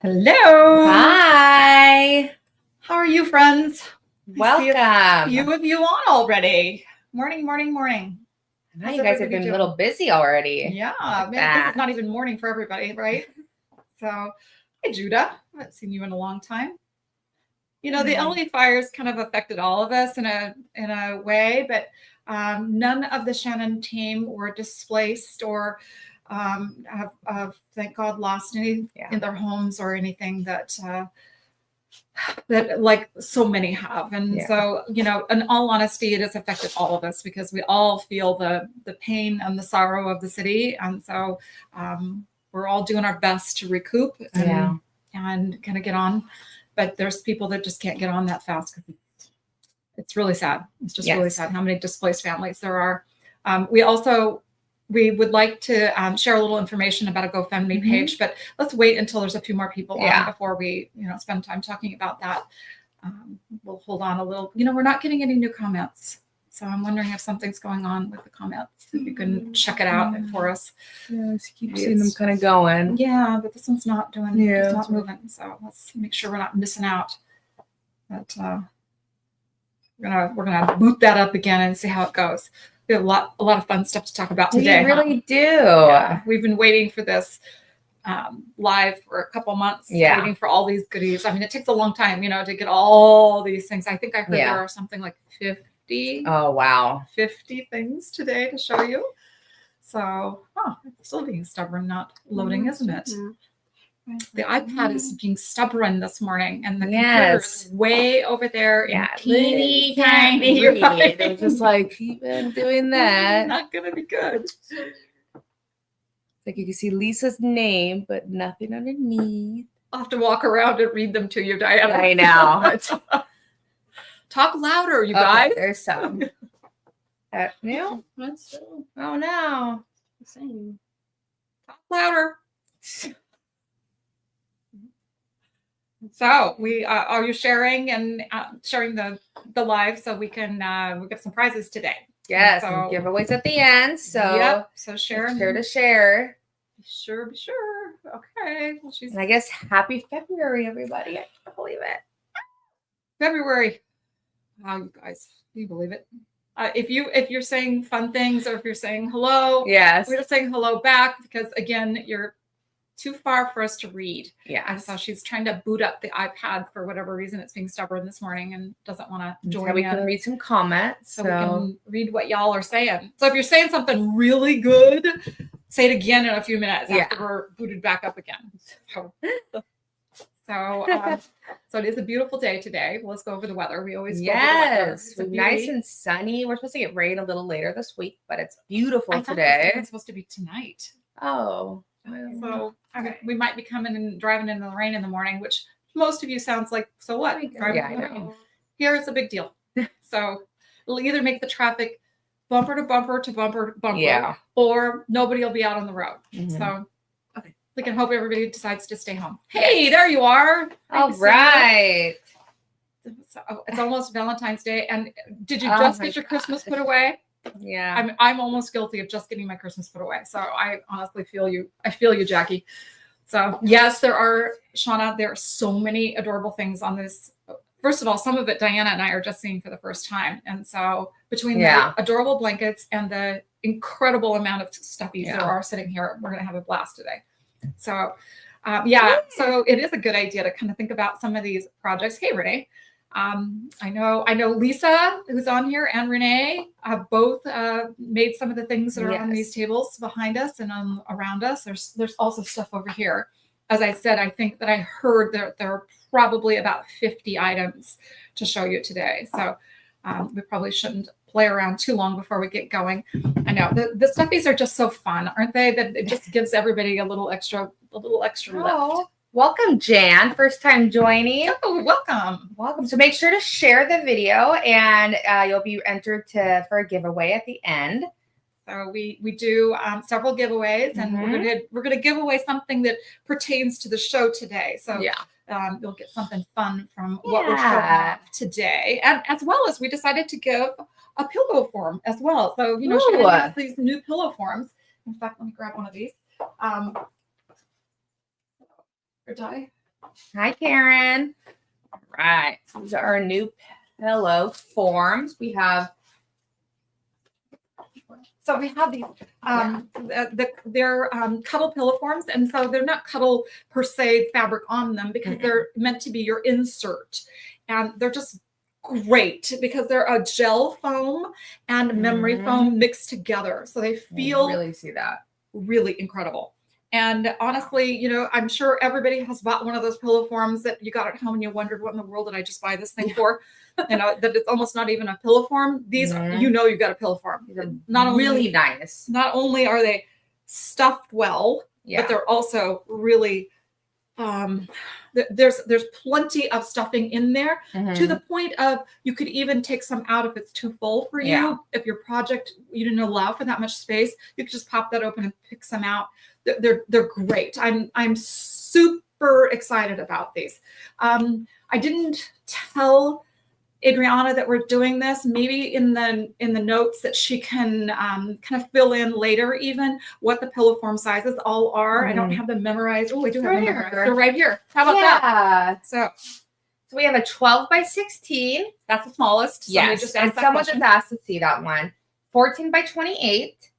Hello. Hi. How are you, friends? Welcome. A few of you on already. Morning. I know you guys have been a little busy already. Yeah, this is not even morning for everybody, right? So, hi, Judah. I haven't seen you in a long time. You know, the LA fires kind of affected all of us in a way, but none of the Shannon team were displaced or have thank God, lost any in their homes or anything that like so many have. And so, you know, in all honesty, it has affected all of us because we all feel the pain and the sorrow of the city. And so we're all doing our best to recoup and kind of get on. But there's people that just can't get on that fast because it's really sad. It's just really sad how many displaced families there are. We would like to share a little information about a GoFundMe page, but let's wait until there's a few more people on before we, spend time talking about that. We'll hold on a little. You know, we're not getting any new comments, so I'm wondering if something's going on with the comments. If you can check it out for us. Yeah, I keep seeing them kind of going. Yeah, but this one's not doing. It's not moving. So let's make sure we're not missing out. But we're gonna boot that up again and see how it goes. We have a lot of fun stuff to talk about today. We really do. Yeah, we've been waiting for this live for a couple months, waiting for all these goodies. I mean, it takes a long time, to get all these things. I think I heard there are something like 50. Oh, wow. 50 things today to show you. So, it's still being stubborn, not loading, isn't it? The iPad is being stubborn this morning, and the computer is way over there in teeny tiny. Right? It was just like, keep on doing that. Not gonna be good. Like you can see Lisa's name, but nothing underneath. I'll have to walk around and read them to you, Diana. I know. Talk louder, you guys. There's some. No, that's still. Oh no. Same. Talk louder. So we are you sharing and sharing the live so we can we get some prizes today. Yes, so, giveaways at the end. So so share to share. Be sure. Okay. Well, and I guess happy February, everybody. I can't believe it. February. Wow, you guys, can you believe it? If you're saying fun things or if you're saying hello, we're just saying hello back because again, you're too far for us to read. Yeah. And so she's trying to boot up the iPad for whatever reason. It's being stubborn this morning and doesn't want to join in. We can read some comments. So we can read what y'all are saying. So if you're saying something really good, say it again in a few minutes after we're booted back up again. So it is a beautiful day today. Well, let's go over the weather. We always go over the weather. It's nice and sunny. We're supposed to get rain a little later this week, but it's beautiful today. It's supposed to be tonight. Oh. So we might be coming and driving in the rain in the morning, which most of you sounds like, so what? I know. Here it's a big deal. So it'll either make the traffic bumper to bumper to bumper to bumper, or nobody will be out on the road. So we can hope everybody decides to stay home. Hey, there you are. All right. So it's almost Valentine's Day. And did you just get your Christmas put away? Yeah. I'm almost guilty of just getting my Christmas put away. So I honestly feel you. I feel you, Jackie. So yes, there are, Shauna, there are so many adorable things on this. First of all, some of it Diana and I are just seeing for the first time. And so between the adorable blankets and the incredible amount of stuffies there are sitting here, we're going to have a blast today. So so it is a good idea to kind of think about some of these projects. Hey, Renee. I know Lisa, who's on here, and Renee have both made some of the things that are on these tables behind us and around us. There's also stuff over here. As I said, I think that I heard that there are probably about 50 items to show you today. So we probably shouldn't play around too long before we get going. I know the stuffies are just so fun, aren't they? That it just gives everybody a little extra lift. Welcome, Jan. First time joining. Oh, welcome. So make sure to share the video and you'll be entered for a giveaway at the end. So we do several giveaways and we're gonna give away something that pertains to the show today. So you'll get something fun from what we're showing off today. And as well as we decided to give a pillow form as well. So, she has these new pillow forms. In fact, let me grab one of these. Or Di, Hi, Karen. All right. These are our new pillow forms. We have these. They're Cuddle pillow forms, and so they're not Cuddle per se fabric on them because they're meant to be your insert, and they're just great because they're a gel foam and memory foam mixed together, so they feel really see that really incredible. And honestly, you know, I'm sure everybody has bought one of those pillow forms that you got at home and you wondered, what in the world did I just buy this thing for? You know, that it's almost not even a pillow form. These, you know, you've got a pillow form. They're not really nice. Not only are they stuffed well, but they're also really, there's plenty of stuffing in there to the point of you could even take some out if it's too full for you. If your project, you didn't allow for that much space, you could just pop that open and pick some out. They're great. I'm super excited about these. I didn't tell Adriana that we're doing this. Maybe in the notes that she can kind of fill in later, even what the pillow form sizes all are. I don't have them memorized. Oh, I do have them memorized. They're right here. How about that? So we have a 12 by 16. That's the smallest. Yes, and someone just asked to see that one. 14 by 28.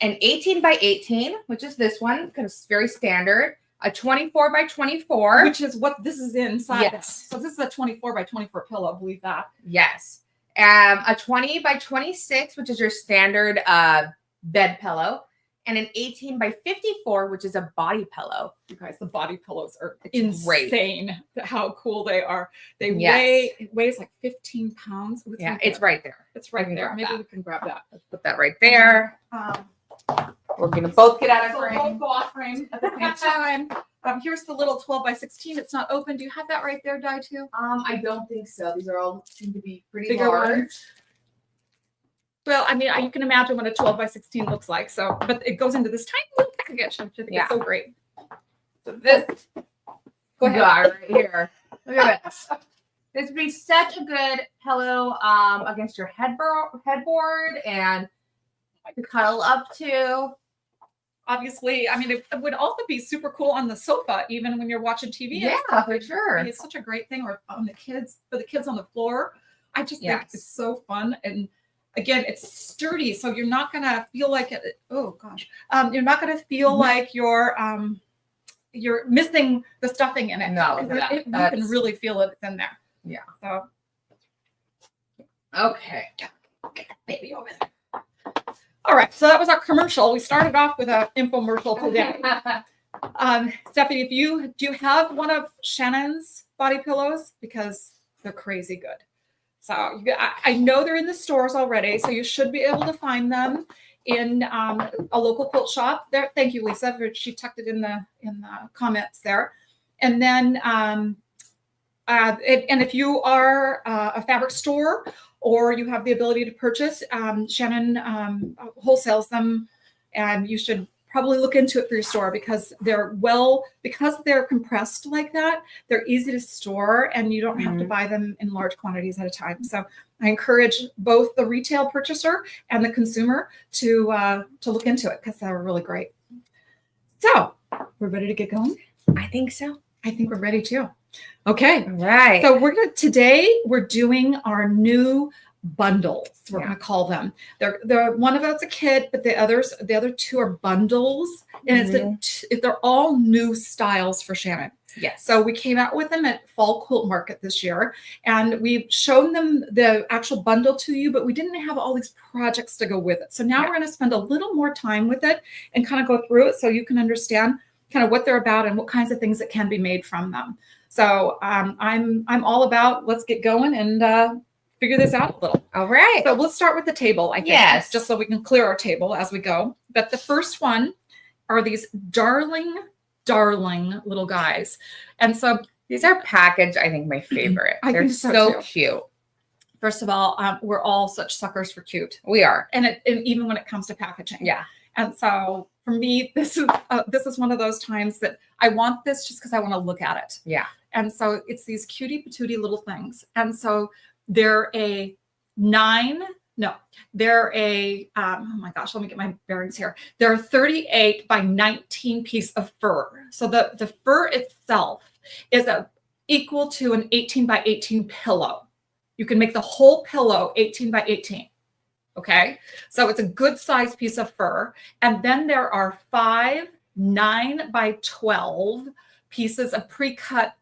An 18 by 18, which is this one, because it's very standard. A 24 by 24. Which is what this is inside. Yes. So this is a 24 by 24 pillow, believe that. Yes. A 20 by 26, which is your standard bed pillow. And an 18 by 54, which is a body pillow. You guys, the body pillows are insane how cool they are. They it weighs like 15 pounds. It's right there. It's right there. Maybe we can grab that. Let's put that right there. We're going to both get out of frame. Both go off frame at the same time. Here's the little 12 by 16. It's not open. Do you have that right there, Di, too? I don't think so. These are all seem to be pretty bigger large. Ones. Well, I mean, you can imagine what a 12 by 16 looks like. So, but it goes into this tiny little package, which I think is so great. So this, go ahead. Right here. Look at this. This would be such a good pillow against your headboard and to cuddle up to. Obviously, I mean, it would also be super cool on the sofa, even when you're watching TV. Yeah, for sure. It's such a great thing. Or on for the kids on the floor. I just think it's so fun. And again, it's sturdy, so you're not gonna feel like it. Oh gosh, you're not gonna feel like you're missing the stuffing in it. No, you can really feel it in there. Yeah. So. Okay. Get that baby over there. All right, so that was our commercial. We started off with an infomercial today. Stephanie, do you have one of Shannon's body pillows? Because they're crazy good. So I know they're in the stores already, so you should be able to find them in a local quilt shop. There, thank you, Lisa, she tucked it in the comments there. And then, and if you are a fabric store or you have the ability to purchase, Shannon wholesales them, and you should probably look into it for your store because because they're compressed like that, they're easy to store and you don't have to buy them in large quantities at a time. So I encourage both the retail purchaser and the consumer to look into it because they're really great. So we're ready to get going? I think so. I think we're ready too. Okay. All right. So today we're doing our new bundles. We're going to call them. They're one of it's a kit, but the other two are bundles, and they're all new styles for Shannon. Yes. So we came out with them at Fall Quilt Market this year, and we've shown them the actual bundle to you, but we didn't have all these projects to go with it. So now we're going to spend a little more time with it and kind of go through it so you can understand kind of what they're about and what kinds of things that can be made from them. So I'm all about let's get going and figure this out a little. All right. So let's start with the table, I think. Yes. Just so we can clear our table as we go. But the first one are these darling little guys. And so these are packaged, I think, my favorite. They're so cute. First of all, we're all such suckers for cute. We are. And even when it comes to packaging. Yeah. And so for me, this is one of those times that I want this just because I want to look at it. Yeah. And so it's these cutie patootie little things. And so they're oh my gosh, let me get my bearings here. They're a 38 by 19 piece of fur. So the fur itself is equal to an 18 by 18 pillow. You can make the whole pillow 18 by 18. Okay, so it's a good size piece of fur. And then there are 5 9 by 12 pieces of pre-cut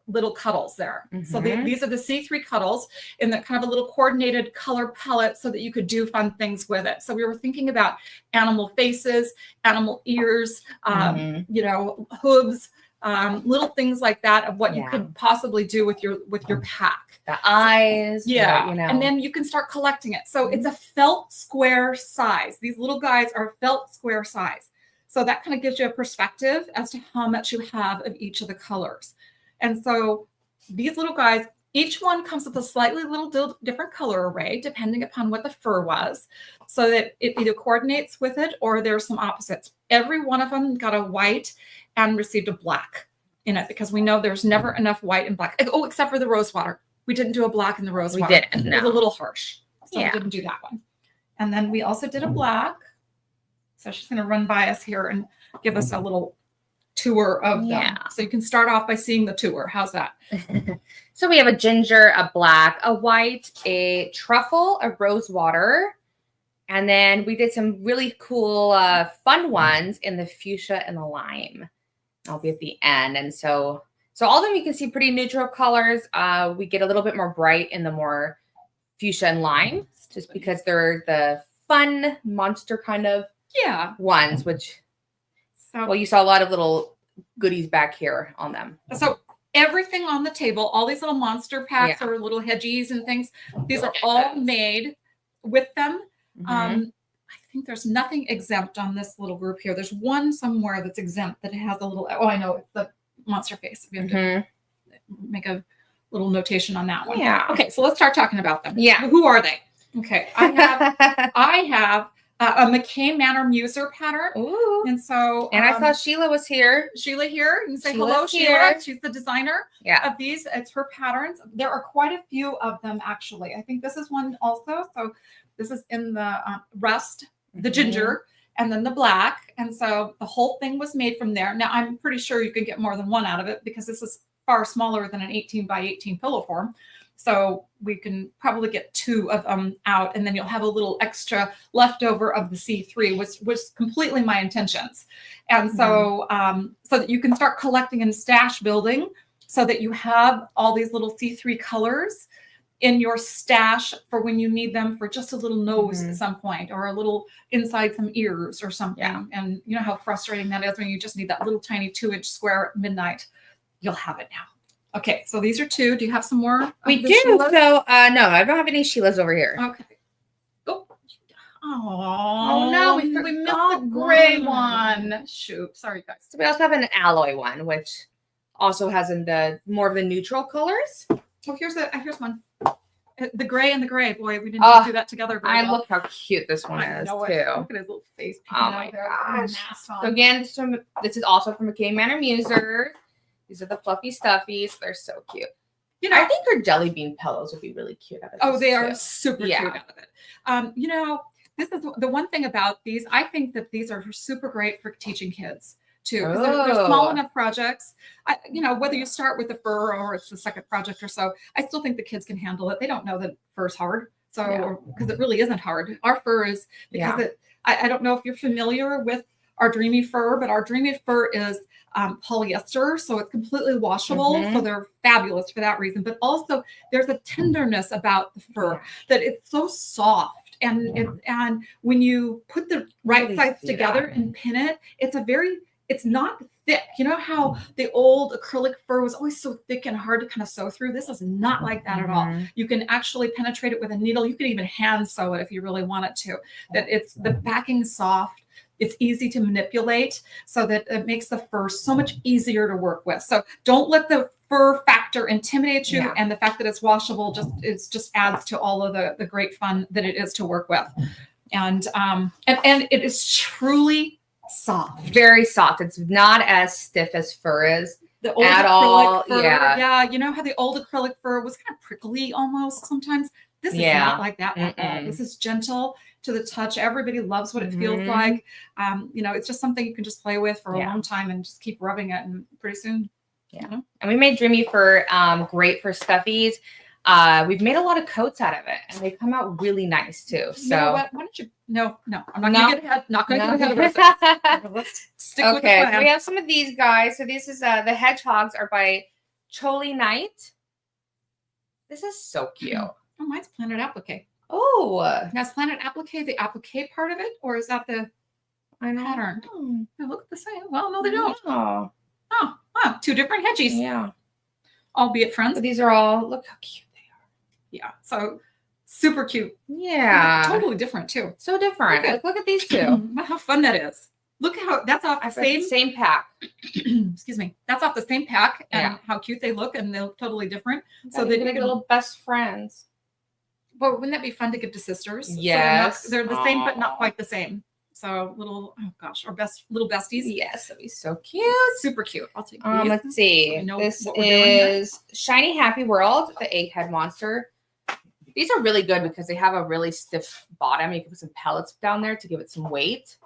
little cuddles there. So these are the C3 cuddles in the kind of a little coordinated color palette so that you could do fun things with it. So we were thinking about animal faces, animal ears, you know, hooves, little things like that of what you could possibly do with your pack. The eyes. Yeah. You know. And then you can start collecting it. So it's a felt square size. These little guys are felt square size. So that kind of gives you a perspective as to how much you have of each of the colors. And so these little guys, each one comes with a slightly little different color array, depending upon what the fur was, so that it either coordinates with it or there's some opposites. Every one of them got a white and received a black in it because we know there's never enough white and black. Oh, except for the rose water. We didn't do a black in the rose water. We didn't. No. It was a little harsh. So we didn't do that one. And then we also did a black. So she's going to run by us here and give us a little tour of them. So you can start off by seeing the tour. How's that? So we have a ginger, a black, a white, a truffle, a rose water. And then we did some really cool fun ones in the fuchsia and the lime. I'll be at the end. And so all of them you can see pretty neutral colors. We get a little bit more bright in the more fuchsia and lime just because they're the fun monster kind of ones, which well, you saw a lot of little goodies back here on them. So everything on the table, all these little monster packs or little hedgies and things, these are all made with them. I think there's nothing exempt on this little group here. There's one somewhere that's exempt that has a little, oh, I know, it's the monster face. We have to make a little notation on that one. Yeah. Okay, so let's start talking about them. Yeah. Who are they? Okay, I have a McKay Manor Muser pattern. Ooh. And so I saw Sheila was here. Sheila here. You can say Sheila's hello, here. Sheila. She's the designer of these. It's her patterns. There are quite a few of them, actually. I think this is one also. So this is in the rust, the ginger, and then the black. And so the whole thing was made from there. Now, I'm pretty sure you can get more than one out of it because this is far smaller than an 18 by 18 pillow form. So we can probably get 2 of them out, and then you'll have a little extra leftover of the C3, which was completely my intentions. And so, so that you can start collecting and stash building so that you have all these little C3 colors in your stash for when you need them for just a little nose at some point or a little inside some ears or something. And you know how frustrating that is when you just need that little tiny 2-inch square at midnight. You'll have it now. Okay, so these are 2. Do you have some more? We do. Sheilas? So, no, I don't have any Sheilas over here. Okay. Oh no, we missed the gray one. Shoot, sorry guys. So we also have an alloy one, which also has in the more of the neutral colors. Oh, here's one. The gray and the gray. Boy, we didn't do that together. Look how cute this one is too. Look at his little face. Oh my gosh. So again, this is also from McKay Manor Muser. These are the fluffy stuffies. They're so cute. You know, I think her jelly bean pillows would be really cute out of this. Oh, they are super cute out of it. You know, this is the one thing about these. I think that these are super great for teaching kids too. They're small enough projects. You know, whether you start with the fur or it's the second project or so, I still think the kids can handle it. They don't know that fur's hard. So, because it really isn't hard. Our fur is, because I don't know if you're familiar with our Dreamy Fur, but our Dreamy Fur is polyester, so it's completely washable. So they're fabulous for that reason. But also, there's a tenderness about the fur that it's so soft, and when you put the right sides together and pin it, it's not thick. You know how the old acrylic fur was always so thick and hard to kind of sew through? This is not like that at all. You can actually penetrate it with a needle. You can even hand sew it if you really wanted to. That it's the backing soft. It's easy to manipulate so that it makes the fur so much easier to work with. So don't let the fur factor intimidate you. And the fact that it's washable just adds to all of the great fun that it is to work with. And it is truly soft. Very soft. It's not as stiff as fur is. The old acrylic fur. Yeah. You know how the old acrylic fur was kind of prickly almost sometimes? This is not like that at all. This is gentle to the touch. Everybody loves what it feels like. You know, it's just something you can just play with for a long time and just keep rubbing it, and pretty soon Yeah. You know? And we made Dreamy Fur great for stuffies. We've made a lot of coats out of it, and they come out really nice too. So you know what? Why don't you? No, I'm not No. going to get ahead. Not going to get ahead of us. Let's stick with the okay, so plan. we have some of these guys. So this is the hedgehogs are by Choli Knight. This is so cute. Oh, mine's Planet Applique. Oh, Now, is Planet Applique the applique part of it, or is that the I know. pattern? They look the same. Well, no, they don't. Oh, Oh, wow, two different hedgies, yeah. albeit friends. But these are all, look how cute they are. Yeah, so super cute. Yeah. Totally different too. So different. Look at these two. How fun that is. Look how that's off the Same pack. excuse me. That's off the same pack, and Yeah. how cute they look, and they look totally different. So they're like little best friends. Well, wouldn't that be fun to give to sisters? Yes. So they're the same, but not quite the same. So little, oh gosh, our little besties. Yes, that'd be so cute. Super cute. I'll take these. Let's see. We know This what we're doing here. is Shiny Happy World, the egghead monster. These are really good because they have a really stiff bottom. You can put some pellets down there to give it some weight.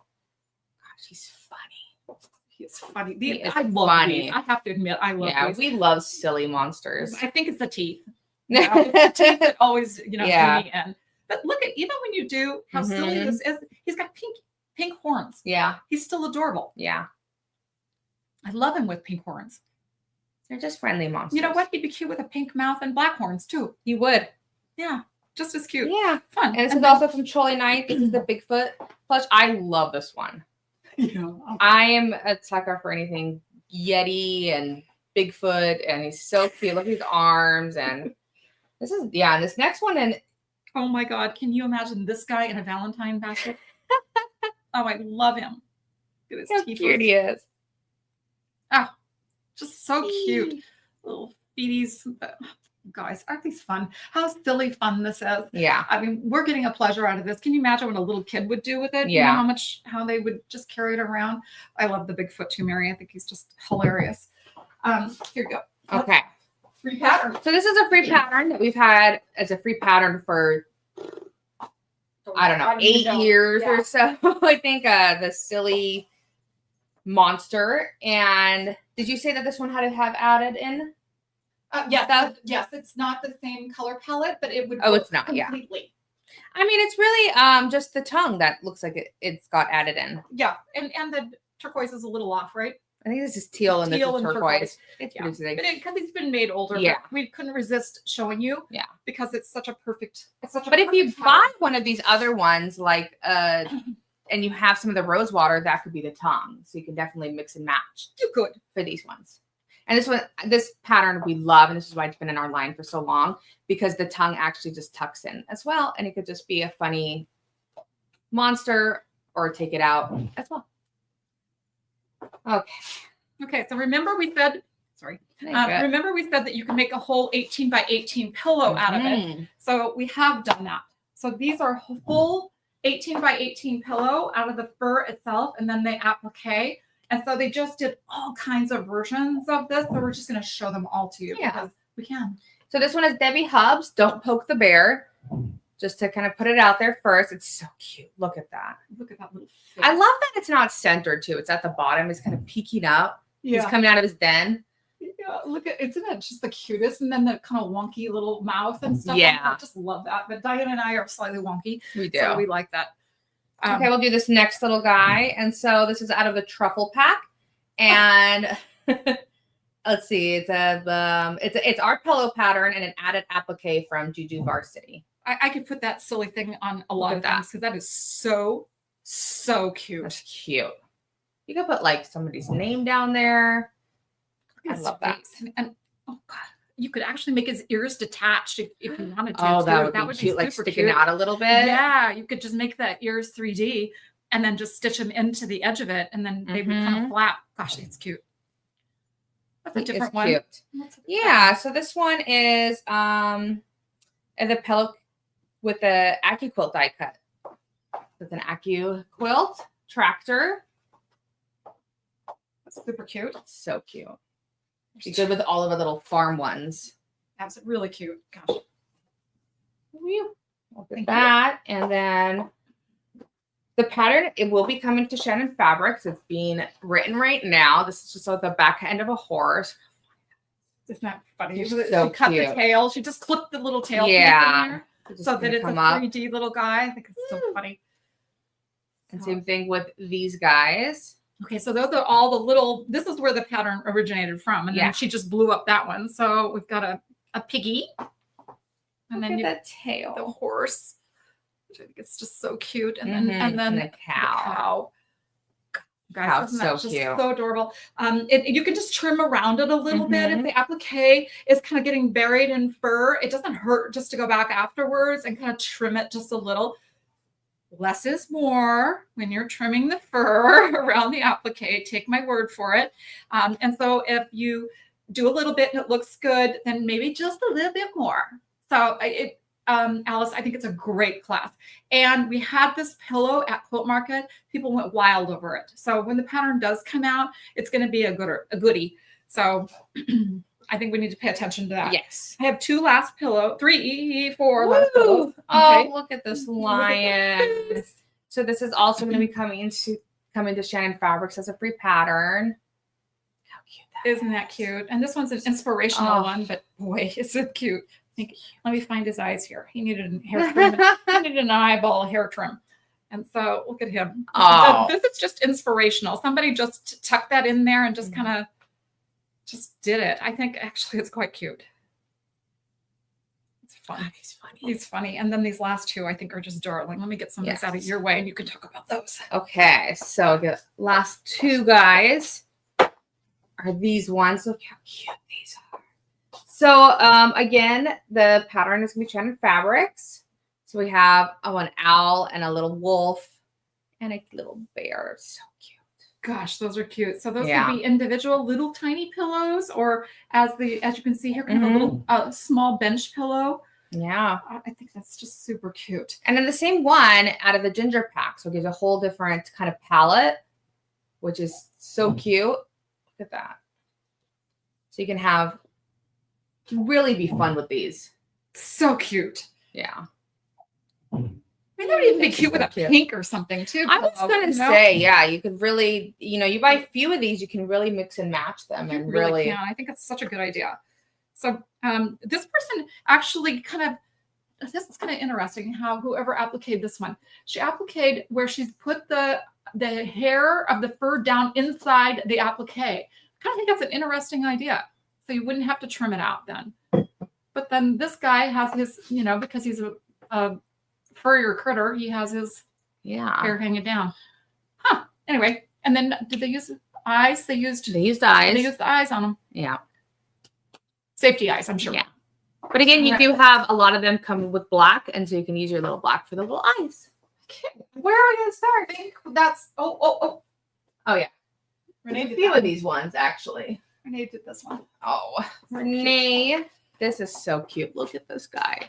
Gosh, he's funny. He's funny. He is I love funny. these. I have to admit, I love Yeah, these. we love silly monsters. I think it's the teeth. Yeah, it's the teeth that always, Yeah. do me in. But look at, even when you do how silly Mhm. this is, he's got pink horns. Yeah, He's still adorable. yeah. I love him with pink horns. They're just friendly monsters. You know what? He'd be cute with a pink mouth and black horns too. He would. Yeah, just as cute. Yeah. Fun. And this is then- also from Choli Knight. This is the Bigfoot plush. I love this one. Yeah. I am a sucker for anything Yeti and Bigfoot, and he's so cute. Look at his arms, and this is and this next one, and Oh my God, can you imagine this guy in a Valentine basket? Oh, I love him. Look at his how teeth. cute he is. Oh, just so cute. Little feeties. Guys, aren't these fun? How silly fun this is. Yeah. I mean, we're getting a pleasure out of this. Can you imagine what a little kid would do with it? You know, Yeah. how they would just carry it around. I love the Bigfoot too, Mary. I think he's just hilarious. Here you go. Okay. Free pattern. So this is a free pattern that we've had as a free pattern for, I don't know, 8 years or so. I think the silly monster. And did you say that this one had to have added in? Yes, it's not the same color palette, but it would. Oh, go it's not, yeah. completely. I mean, it's really just the tongue that looks like it's got added in. Yeah, and the turquoise is a little off, right? I think this is teal and this Teal is and turquoise. It's Yeah. pretty But because he's been made older, Yeah. but we couldn't resist showing you. Yeah. Because it's such a perfect. It's such a. But if you perfect buy pattern. one of these other ones, like and you have some of the rose water, that could be the tongue. So you can definitely mix and match you could. for these ones. And this pattern we love, and this is why it's been in our line for so long, because the tongue actually just tucks in as well, and it could just be a funny monster or take it out as well. Okay. Okay, so remember we said. Sorry. There you go. Remember we said that you can make a whole 18 by 18 pillow out of it. Mhm. So we have done that. So these are full 18 by 18 pillow out of the fur itself, and then they applique. And so they just did all kinds of versions of this. So we're just going to show them all to you because we can. So this one is Debbie Hubbs. Don't poke the bear. Just to kind of put it out there first. It's so cute. Look at that. Look at that little face. I love that it's not centered too. It's at the bottom. It's kind of peeking up. He's Yeah. coming out of his den. Yeah, look at isn't it just the cutest? And then the kind of wonky little mouth and stuff. Yeah. I just love that. But Diana and I are slightly wonky, We do. so we like that. Okay, we'll do this next little guy. And so this is out of the truffle pack. And let's see, it's our pillow pattern and an added applique from Juju Varsity. I could put that silly thing on a lot Look of at that. things because that is so cute. That's cute. You could put like somebody's name down there. I His love that. face. And oh god, you could actually make his ears detached if you wanted to. Oh, too. that would be cute, like super sticking cute. out a little bit. Yeah, you could just make that ears 3D and then just stitch them into the edge of it, and then they would kind of flap. Gosh, it's cute. That's a different It's one. cute. Yeah, so this one is the pillow with the AccuQuilt die cut. With an AccuQuilt tractor. That's super cute. So cute. Be good with all of the little farm ones. That's really cute. Gosh. Whew. Look Thank at that. And then the pattern, it will be coming to Shannon Fabrics. It's being written right now. This is just like the back end of a horse. Isn't that funny? You're She so cut the cute. tail. She just clipped the little tail piece Yeah. in there Just so that gonna it's a come up. 3D little guy. I think it's so funny. And So- same thing with these guys. Okay, so those are all the little, this is where the pattern originated from. And Yeah. then she just blew up that one. So we've got a piggy. And then Look you at the the tail. horse, which I think it's just so cute. And Mhm, then and the the cow. cow. Guys, Cow's isn't that so just cute. so adorable? You can just trim around it a little bit. If Mhm. the applique is kind of getting buried in fur, it doesn't hurt just to go back afterwards and kind of trim it just a little. Less is more when you're trimming the fur around the applique. Take my word for it. And so if you do a little bit and it looks good, then maybe just a little bit more. So Alice, I think it's a great class. And we had this pillow at Quilt Market. People went wild over it. So when the pattern does come out, it's going to be a goodie. So I think we need to pay attention to that. Yes. I have 4 last pillows. Woo! Okay. Oh, look at this Look at lion. this. So this is also going to be coming to Shannon Fabrics as a free pattern. How cute that Isn't that cute? And this one's an inspirational Oh. one, but boy, it's so cute. Let me find his eyes here. He needed a hair trim. He needed an eyeball hair trim. And so look at him. Oh. This is just inspirational. Somebody just tucked that in there and just kind of just did it. I think actually it's quite cute. It's fun. He's funny. He's funny. And then these last 2 I think are just darling. Let me get some of these out of Yes. your way and you can talk about those. Okay, so the last 2 guys are these ones. Look how cute these are. So again, the pattern is going to be Shannon Fabrics. So we have an owl and a little wolf and a little bear. So cute. Gosh, those are cute. So those Yeah. would be individual little tiny pillows, or as you can see here, kind of a little small bench pillow. Yeah. I think that's just super cute. And then the same one out of the ginger pack. So it gives a whole different kind of palette, which is so cute. Look at that. So you can really be fun with these. So cute. Yeah. I mean, that would even be This is cute with so a cute. pink or something too. I was pillow, going to you know? say, yeah, you could really, you buy a few of these, you can really mix and match them You and really really. can. I think it's such a good idea. So this person actually this is kind of interesting how whoever appliqued this one, she appliqued where she's put the hair of the fur down inside the applique. I kind of think that's an interesting idea. So you wouldn't have to trim it out then. But then this guy has his, because he's a furrier critter, he has his Yeah. hair hanging down. Huh. Anyway, and then did they use eyes? They used They used eyes. They used the eyes on them. Yeah. Safety eyes, I'm sure. Yeah. But again, you Right. do have a lot of them come with black, and so you can use your little black for the little eyes. Okay. Where are we going to start? I think that's Oh yeah. Renee A did few that of these ones actually. Renee did this one. Oh, Renee, this is so cute. Look at this guy,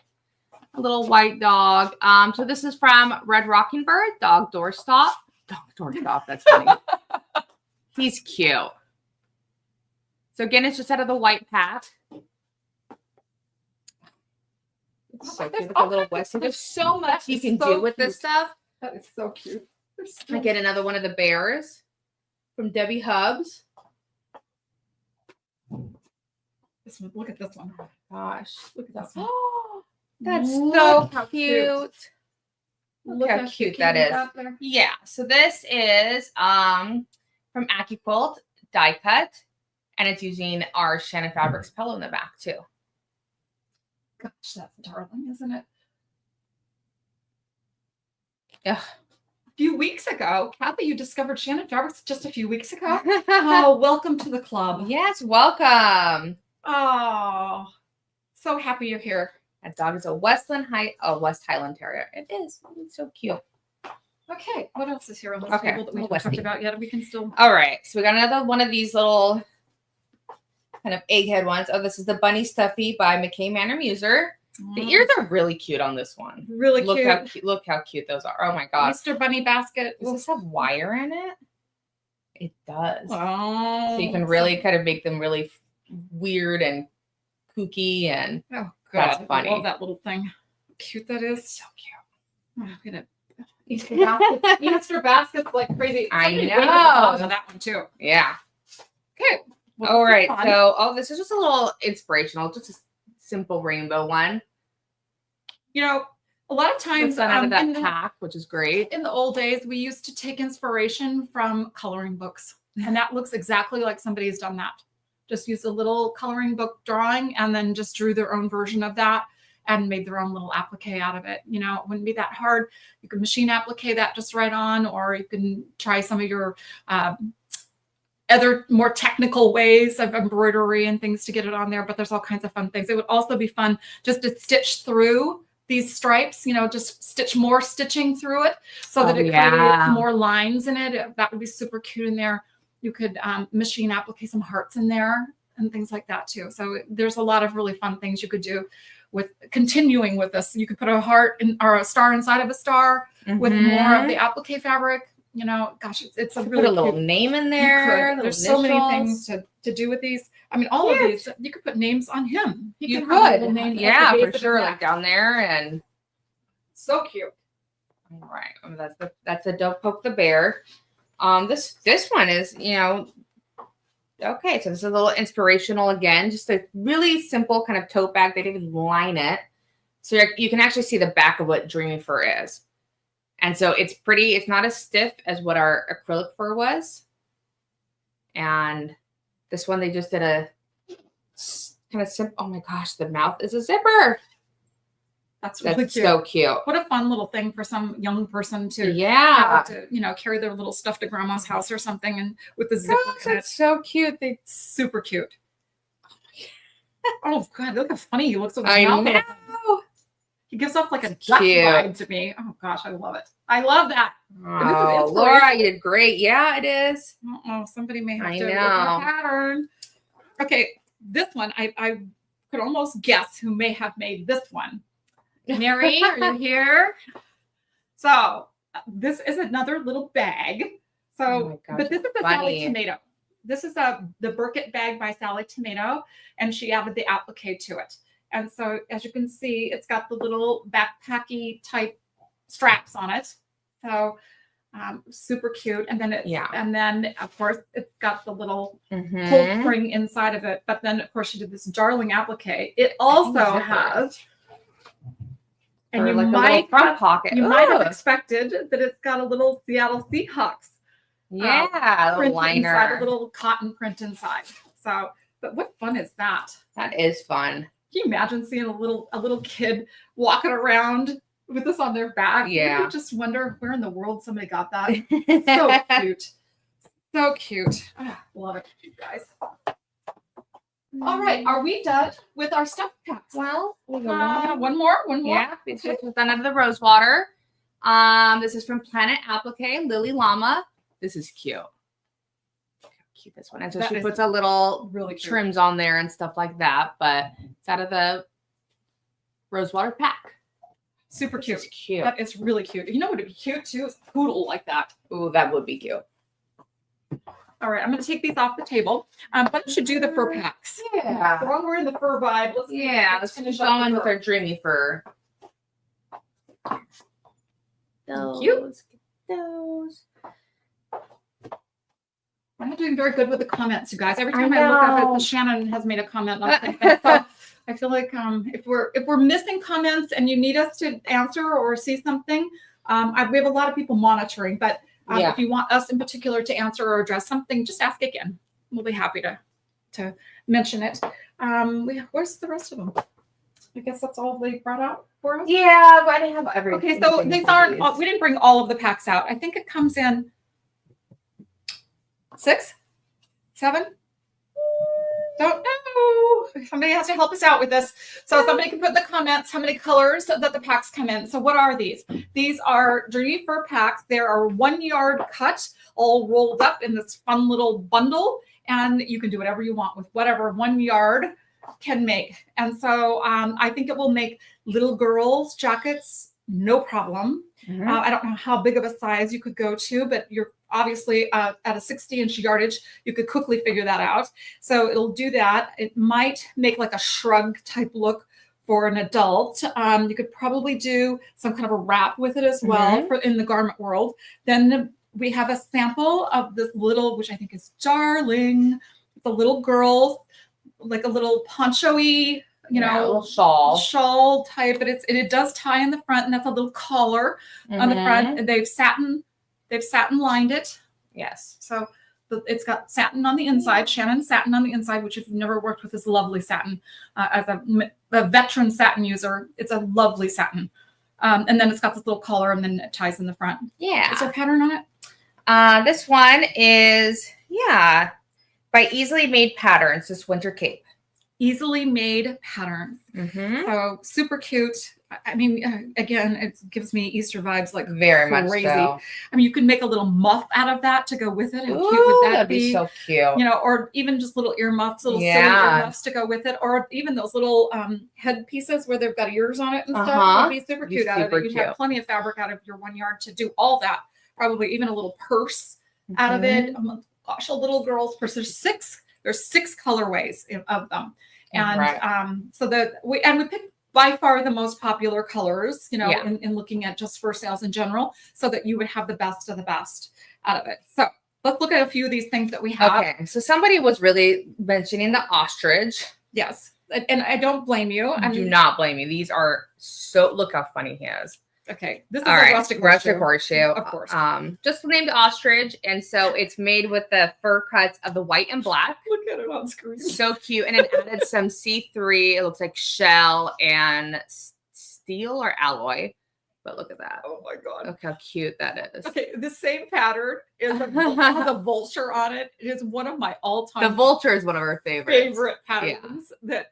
a little white dog. So this is from Red Rocking Bird, dog doorstop. Dog doorstop. That's funny. He's cute. So again, it's just out of the white pack. It's so cute. Look at little Wesley. There's so much you can do with this stuff. That is so cute. I get another one of the bears from Debbie Hubs. This one. Look at this one. Gosh, Look at this one. that's Look so how cute. Look how cute that Can you is. get there? Yeah, so this is from AccuQuilt die cut, and it's using our Shannon Fabrics pillow in the back too. Gosh, that's darling, isn't it? Ugh. A few weeks ago, Kathy, you discovered Shannon Fabrics just a few weeks ago. Oh, welcome to the club. Yes, welcome. Oh, so happy you're here. That dog is a West Highland Terrier. It is. It's so cute. Okay, what else is here on this Okay, table that we little haven't talked Westie. about yet? We can still. All right, so we got another one of these little kind of egghead ones. Oh, this is the Bunny Stuffy by McKay Manor Muser. The ears are really cute on this one. really Look cute. how cute! Look how cute those are. Oh my god! Easter bunny basket. Does this have wire in it? It does. Oh, So you can really kind of make them really weird and kooky, and Oh, That's God. funny. I love that little thing. How cute that is. so cute. Oh, look at it. Easter baskets. Easter baskets like crazy. I Somebody know. waited on that one too. Yeah. Okay, All right. So, this is just a little inspirational, just a simple rainbow one. You know, a lot of times done out of that pack, which is great. In the old days, we used to take inspiration from coloring books, and that looks exactly like somebody's done that. Just used a little coloring book drawing and then just drew their own version of that and made their own little applique out of it. You know, it wouldn't be that hard. You can machine applique that just right on, or you can try some of your other more technical ways of embroidery and things to get it on there, but there's all kinds of fun things. It would also be fun just to stitch through these stripes, you know, just stitch more stitching through it so that it creates more lines in it. That would be super cute in there. You could machine applique some hearts in there and things like that too. So there's a lot of really fun things you could do with continuing with this. You could put a heart in, or a star inside of a star with more of the applique fabric. You know, gosh, it's a really put a little name in there. There's so many things to do with these. I mean, all of these, you could put names on him. You could. Yeah, for sure. Like down there, and so cute. All right. That's a Don't Poke the Bear. This one is, you know, okay. So this is a little inspirational again. Just a really simple kind of tote bag. They didn't even line it. So you can actually see the back of what Dreamy Fur is. And so it's pretty, it's not as stiff as what our acrylic fur was. And this one, they just did a kind of simple, oh my gosh, the mouth is a zipper. That's really cute. So cute. What a fun little thing for some young person to, you know, carry their little stuff to grandma's house or something, and with the zipper. That's so cute. Super cute. Oh God, look how funny he looks with his I mouth. know. He gives off like a duck vibe to me. Oh gosh, I love it. I love that. Oh, Laura, you did great. Yeah, it is. Oh, somebody may have to look at the pattern. Okay, this one, I could almost guess who may have made this one. Mary, are you here? So this is another little bag. So, but this is a Sally Tomato. This is the Burkett bag by Sally Tomato, and she added the applique to it. And so, as you can see, it's got the little backpacky type straps on it. So, super cute. And then and then of course it's got the little pull spring inside of it. But then of course she did this darling applique. It also has, and you like might a front pocket. You might have expected that it's got a little Seattle Seahawks. Yeah, a liner, inside, a little cotton print inside. So, but what fun is that? That is fun. Can you imagine seeing a little kid walking around with this on their back? Yeah. You just wonder where in the world somebody got that. So cute. So cute. Oh, love it, you guys. All right. Are we done with our stuff packs? Well, one more. Yeah. This was done out of the rose water. This is from Planet Applique, Lily Llama. This is cute. Cute this one. And so she puts a little trims on there and stuff like that, but it's out of the rosewater pack. Super cute. Cute. That is really cute. You know what would be cute too? Is a poodle like that. Ooh, that would be cute. All right, I'm going to take these off the table. But we should do the fur packs. Yeah. So while we're in the fur vibe, let's finish going with our Dreamy Fur. Thank you. Those. I'm not doing very good with the comments, you guys. Every time I look up it, Shannon has made a comment on something. So I feel like if we're missing comments and you need us to answer or see something, we have a lot of people monitoring. But if you want us in particular to answer or address something, just ask again. We'll be happy to mention it. Where's the rest of them? I guess that's all they brought out for us. Yeah, but I didn't have everything. Okay, so these aren't. We didn't bring all of the packs out. I think it comes in 6, 7. Don't know. Somebody has to help us out with this. So somebody can put in the comments how many colors that the packs come in. So what are these? These are Dreamy Fur packs. They are 1 yard cut, all rolled up in this fun little bundle. And you can do whatever you want with whatever 1 yard can make. And so I think it will make little girls' jackets no problem. I don't know how big of a size you could go to, but you're obviously at a 60-inch yardage, you could quickly figure that out. So it'll do that. It might make like a shrug type look for an adult. You could probably do some kind of a wrap with it as well for in the garment world. Then we have a sample of this little, which I think is darling, It's a little girl, like a little poncho-y, you Yeah, a know, little shawl type, but it does tie in the front, and that's a little collar on the front. And they've satin lined it. Yes. So it's got satin on the inside, Shannon satin on the inside, which if you've never worked with, is lovely satin. As a veteran satin user, it's a lovely satin. And then it's got this little collar, and then it ties in the front. Yeah. Is there a pattern on it? This one is, by Easily Made Patterns, this winter cape. Easily made pattern. So super cute. I mean, again, it gives me Easter vibes, like Very crazy. much so. I mean, you can make a little muff out of that to go with it. How Ooh, cute would that that'd be so cute. You know, or even just little earmuffs, little silly earmuffs to go with it, or even those little head pieces where they've got ears on it and stuff. Would be super cute out of it. You'd have plenty of fabric out of your 1 yard to do all that. Probably even a little purse out of it. Oh my gosh, a little girl's purse. There's six colorways of them. And so that we picked by far the most popular colors, you know, in looking at just fur sales in general, so that you would have the best of the best out of it. So let's look at a few of these things that we have. Okay, so somebody was really mentioning the ostrich. Yes, and I don't blame you. I do not blame you. These are so, look how funny he is. Okay, this is a rustic horseshoe, of course. Just named ostrich, and so it's made with the fur cuts of the white and black. Look at it on screen. So cute, and it added some C3. It looks like shell and steel or alloy, but look at that. Oh my god! Look how cute that is. Okay, the same pattern has a vulture on it. It is one of my all-time. The vulture is one of our favorite patterns that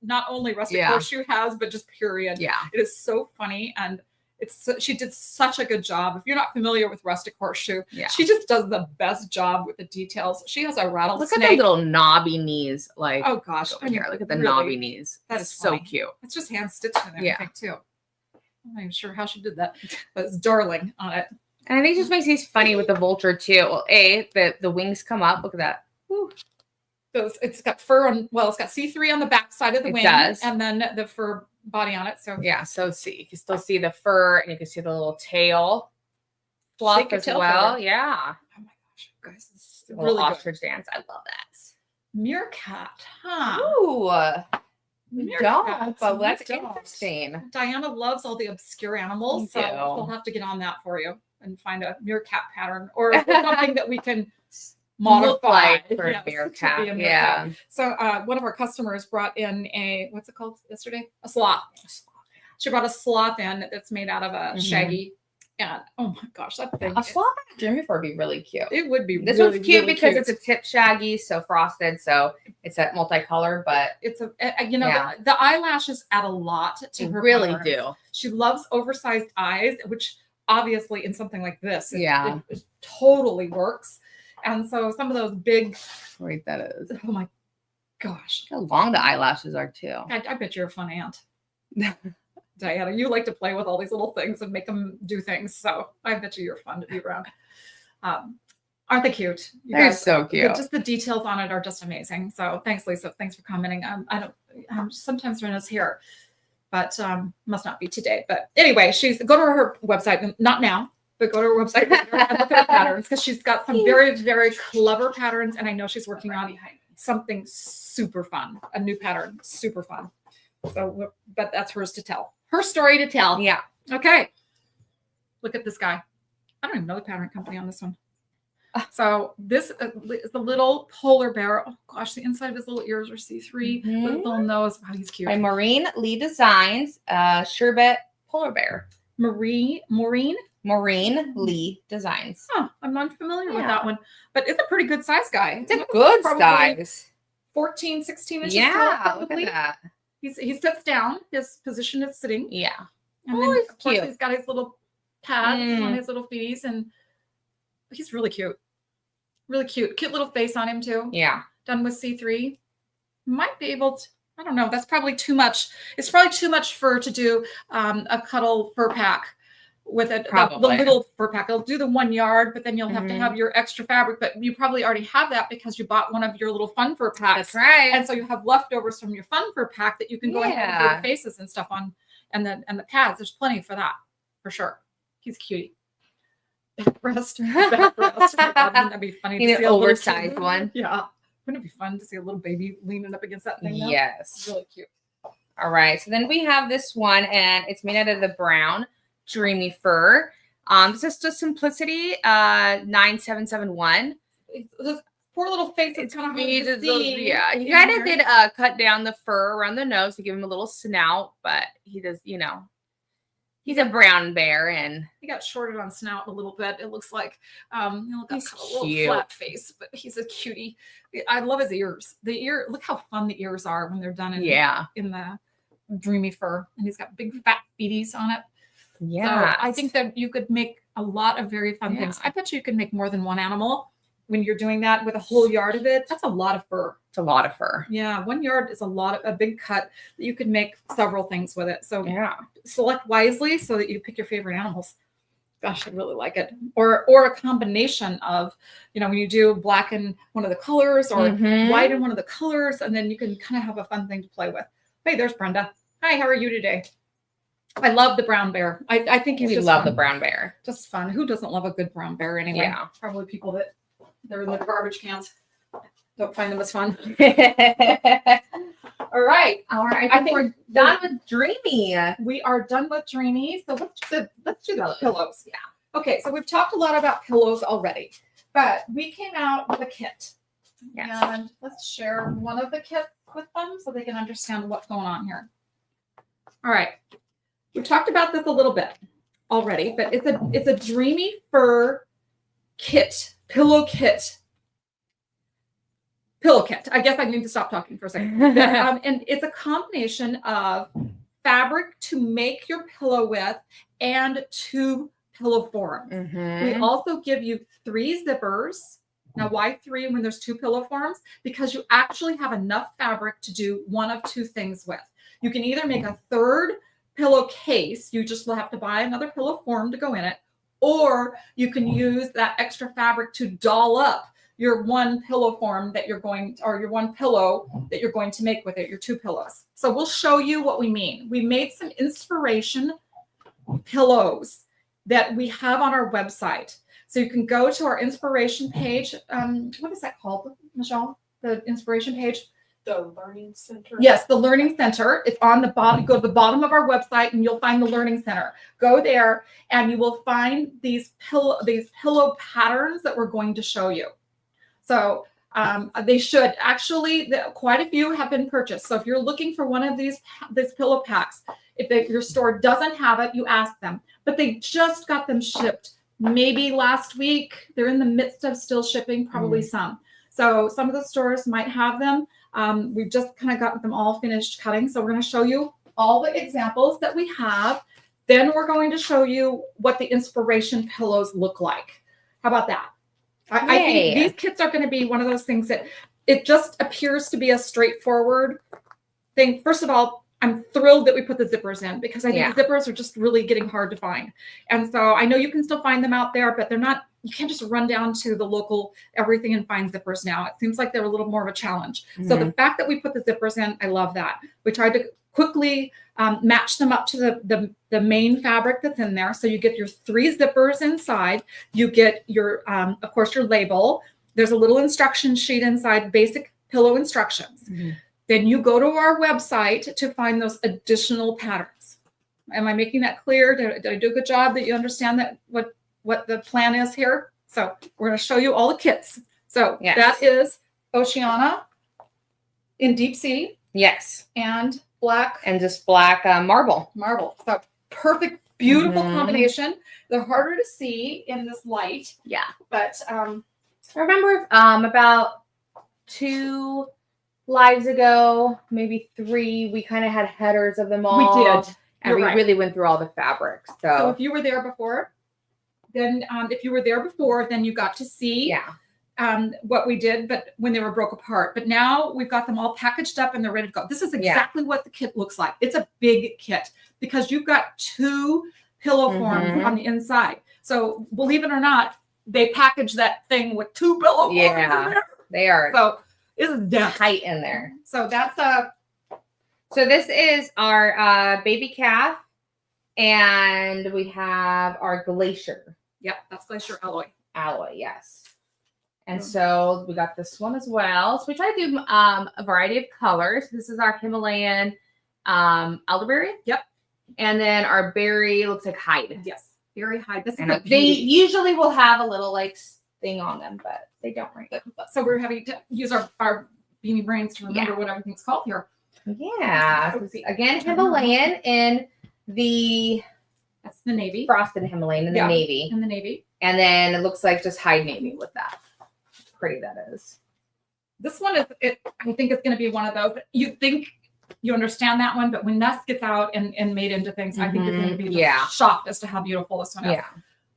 not only Rustic Horseshoe has, but just period. Yeah. It is so funny, and she did such a good job. If you're not familiar with Rustic Horseshoe, she just does the best job with the details. She has a rattlesnake. Look at the little knobby knees. Like, oh gosh. Here, look at the knobby knees. That is so cute. It's just hand stitched and everything too. I'm not even sure how she did that, but it's darling on it. And I think it just makes these funny with the vulture too. Well, the wings come up. Look at that. Woo. So it's got fur on, it's got C3 on the back side of the wing, and then the fur body on it. So so you can still see the fur, and you can see the little tail fluff as well. Yeah. Oh my gosh, guys, it's really ostrich dance. I love that. Meerkat, huh? Ooh. Don't, but that's interesting. Diana loves all the obscure animals, so we'll have to get on that for you and find a meerkat pattern or something that we can modify for a meerkat. So one of our customers brought in what's it called yesterday? A sloth. She brought a sloth in that's made out of a shaggy. And oh my gosh, that thing. A sloth and a Dreamy Fur would be really cute. It would be. This one's cute because it's a tip shaggy, so frosted, so it's a multicolor. But it's the eyelashes add a lot to her. Really do. She loves oversized eyes, which obviously in something like this, it totally works. And so some of those big, that is. Oh my gosh, how long the eyelashes are too. I bet you're a fun aunt. Diana, you like to play with all these little things and make them do things. So I bet you're fun to be around. Aren't they cute? They're so cute. Just the details on it are just amazing. So thanks, Lisa. Thanks for commenting. Sometimes Rena's here, but must not be today. But anyway, go to her website. Not now, but go to her website and look at her patterns, because she's got some very, very clever patterns. And I know she's working on something super fun, a new pattern, super fun. So, but that's hers to tell. Her story to tell. Yeah. Okay. Look at this guy. I don't even know the pattern company on this one. So this is the little polar bear. Oh gosh, the inside of his little ears are C3. Little nose. Wow, he's cute. By Maureen Lee Designs, Sherbet Polar Bear. Maureen Lee Designs. Oh, I'm not familiar with that one, but it's a pretty good size guy. It's a good size. 14, 16 inches tall, tall, probably. Look at that. He sits down. His position is sitting. Yeah. And then, of course, he's got his little pads on his little feeties, and he's really cute. Really cute. Cute little face on him, too. Yeah. Done with C3. Might be able to, I don't know. That's probably too much. It's probably too much fur to do a Cuddle fur pack with it. The little fur pack. It'll do the 1 yard, but then you'll have to have your extra fabric. But you probably already have that because you bought one of your little fun fur packs. That's right. And so you have leftovers from your fun fur pack that you can go ahead and do the faces and stuff on, and the pads. There's plenty for that, for sure. He's a cutie. Back breast. That'd be funny. You need an oversized one. Yeah. Wouldn't it be fun to see a little baby leaning up against that thing? Now? Yes. It's really cute. All right. So then we have this one, and it's made out of the brown Dreamy Fur. This is just Simplicity 9771. This poor little face is kind of hard to see. Yeah, he kind of did cut down the fur around the nose to give him a little snout, but he does, you know, he's a brown bear, and he got shorted on snout a little bit. It looks like he's a little flat face, but he's a cutie. I love his ears. The ear, look how fun the ears are when they're done in the Dreamy Fur, and he's got big fat feeties on it. Yeah, so I think that you could make a lot of very fun things. I bet you could make more than one animal when you're doing that with a whole yard of it. That's a lot of fur. It's a lot of fur. Yeah, 1 yard is a big cut that you could make several things with it. So select wisely so that you pick your favorite animals. Gosh, I really like it. Or a combination of, you know, when you do black in one of the colors or white in one of the colors, and then you can kind of have a fun thing to play with. Hey, there's Brenda. Hi, how are you today? I love the brown bear. I think he's just love the brown bear. Just fun. Who doesn't love a good brown bear anyway? Yeah. Probably people that they're in the garbage cans. Don't find them as fun. All right. I think we're done with Dreamy. We are done with Dreamy. So let's do the pillows. Yeah. Okay. So we've talked a lot about pillows already, but we came out with a kit. Yes. And let's share one of the kits with them so they can understand what's going on here. All right. We talked about this a little bit already, but it's a Dreamy Fur kit, pillow kit. I guess I need to stop talking for a second. And it's a combination of fabric to make your pillow with and 2 pillow forms. We also give you 3 zippers. Now, why 3 when there's 2 pillow forms? Because you actually have enough fabric to do one of 2 things with. You can either make a 3rd pillowcase. You just will have to buy another pillow form to go in it. Or you can use that extra fabric to doll up your 1 pillow form that you're going, or your 1 pillow that you're going to make with it, your 2 pillows. So we'll show you what we mean. We made some inspiration pillows that we have on our website. So you can go to our inspiration page. What is that called, Michelle? The inspiration page? The Learning Center. Yes, the Learning Center. It's on the bottom. Go to the bottom of our website and you'll find the Learning Center. Go there and you will find these pillow patterns that we're going to show you. So they should actually, quite a few have been purchased. So if you're looking for one of these pillow packs, if your store doesn't have it, you ask them. But they just got them shipped maybe last week. They're in the midst of still shipping, probably some. So some of the stores might have them. We've just kind of got them all finished cutting. So we're going to show you all the examples that we have. Then we're going to show you what the inspiration pillows look like. How about that? I think these kits are going to be one of those things that it just appears to be a straightforward thing. First of all, I'm thrilled that we put the zippers in because I think the zippers are just really getting hard to find. And so I know you can still find them out there, but they're not, you can't just run down to the local everything and find zippers now. It seems like they're a little more of a challenge. So the fact that we put the zippers in, I love that. We tried to quickly match them up to the main fabric that's in there. So you get your 3 zippers inside. You get your, of course, your label. There's a little instruction sheet inside, basic pillow instructions. Then you go to our website to find those additional patterns. Am I making that clear? Did I do a good job that you understand that what the plan is here? So we're going to show you all the kits. So that is Oceana in deep sea. Yes. And black. And just black marble. Marble. So perfect, beautiful combination. They're harder to see in this light. Yeah. But I remember about 2 lives ago, maybe 3, we kind of had headers of them all. We did. And we really went through all the fabrics. So if you were there before, then you got to see what we did, but when they were broke apart. But now we've got them all packaged up and they're ready to go. This is exactly what the kit looks like. It's a big kit because you've got 2 pillow forms on the inside. So believe it or not, they package that thing with 2 pillow forms in there. They are. So it's tight in there. So that's So this is our baby calf, and we have our glacier. Yep, that's glacier alloy. Alloy, yes. And so we got this one as well. So we try to do a variety of colors. This is our Himalayan elderberry. Yep. And then our berry looks like hide. Yes. Very high. This is And a they beauty. usually will have a little like thing on them, but they don't right now. So we're having to use our beanie brains to remember what everything's called here. Yeah. So again, Himalayan in the That's the navy. frosted Himalayan in the navy. In the navy. And then it looks like just hide navy with that. Pretty that is. This one is, I think it's going to be one of those. You think you understand that one, but when Ness gets out and made into things, I think you're going to be just shocked as to how beautiful this one is. Yeah.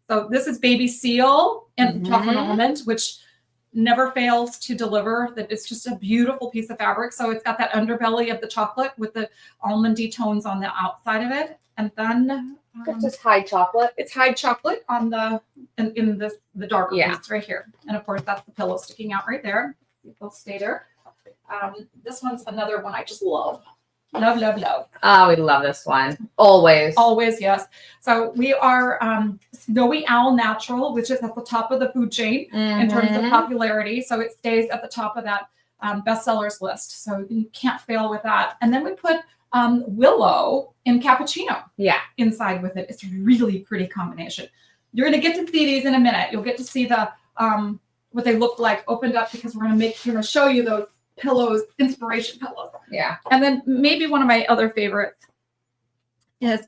So this is baby seal and chocolate almond, which never fails to deliver. That it's just a beautiful piece of fabric. So it's got that underbelly of the chocolate with the almondy tones on the outside of it, and then It's just hide chocolate. it's hide chocolate on the in the darker piece right here, and of course that's the pillow sticking out right there. They'll stay there. This one's another one I just love. Love, love, love. Oh, we love this one. Always. Always, yes. So we are Snowy Owl Natural, which is at the top of the food chain in terms of popularity. So it stays at the top of that bestsellers list. So you can't fail with that. And then we put Willow in cappuccino inside with it. It's a really pretty combination. You're going to get to see these in a minute. You'll get to see the what they look like opened up, because we're going to show you those pillows, inspiration pillows. Yeah. And then maybe one of my other favorites is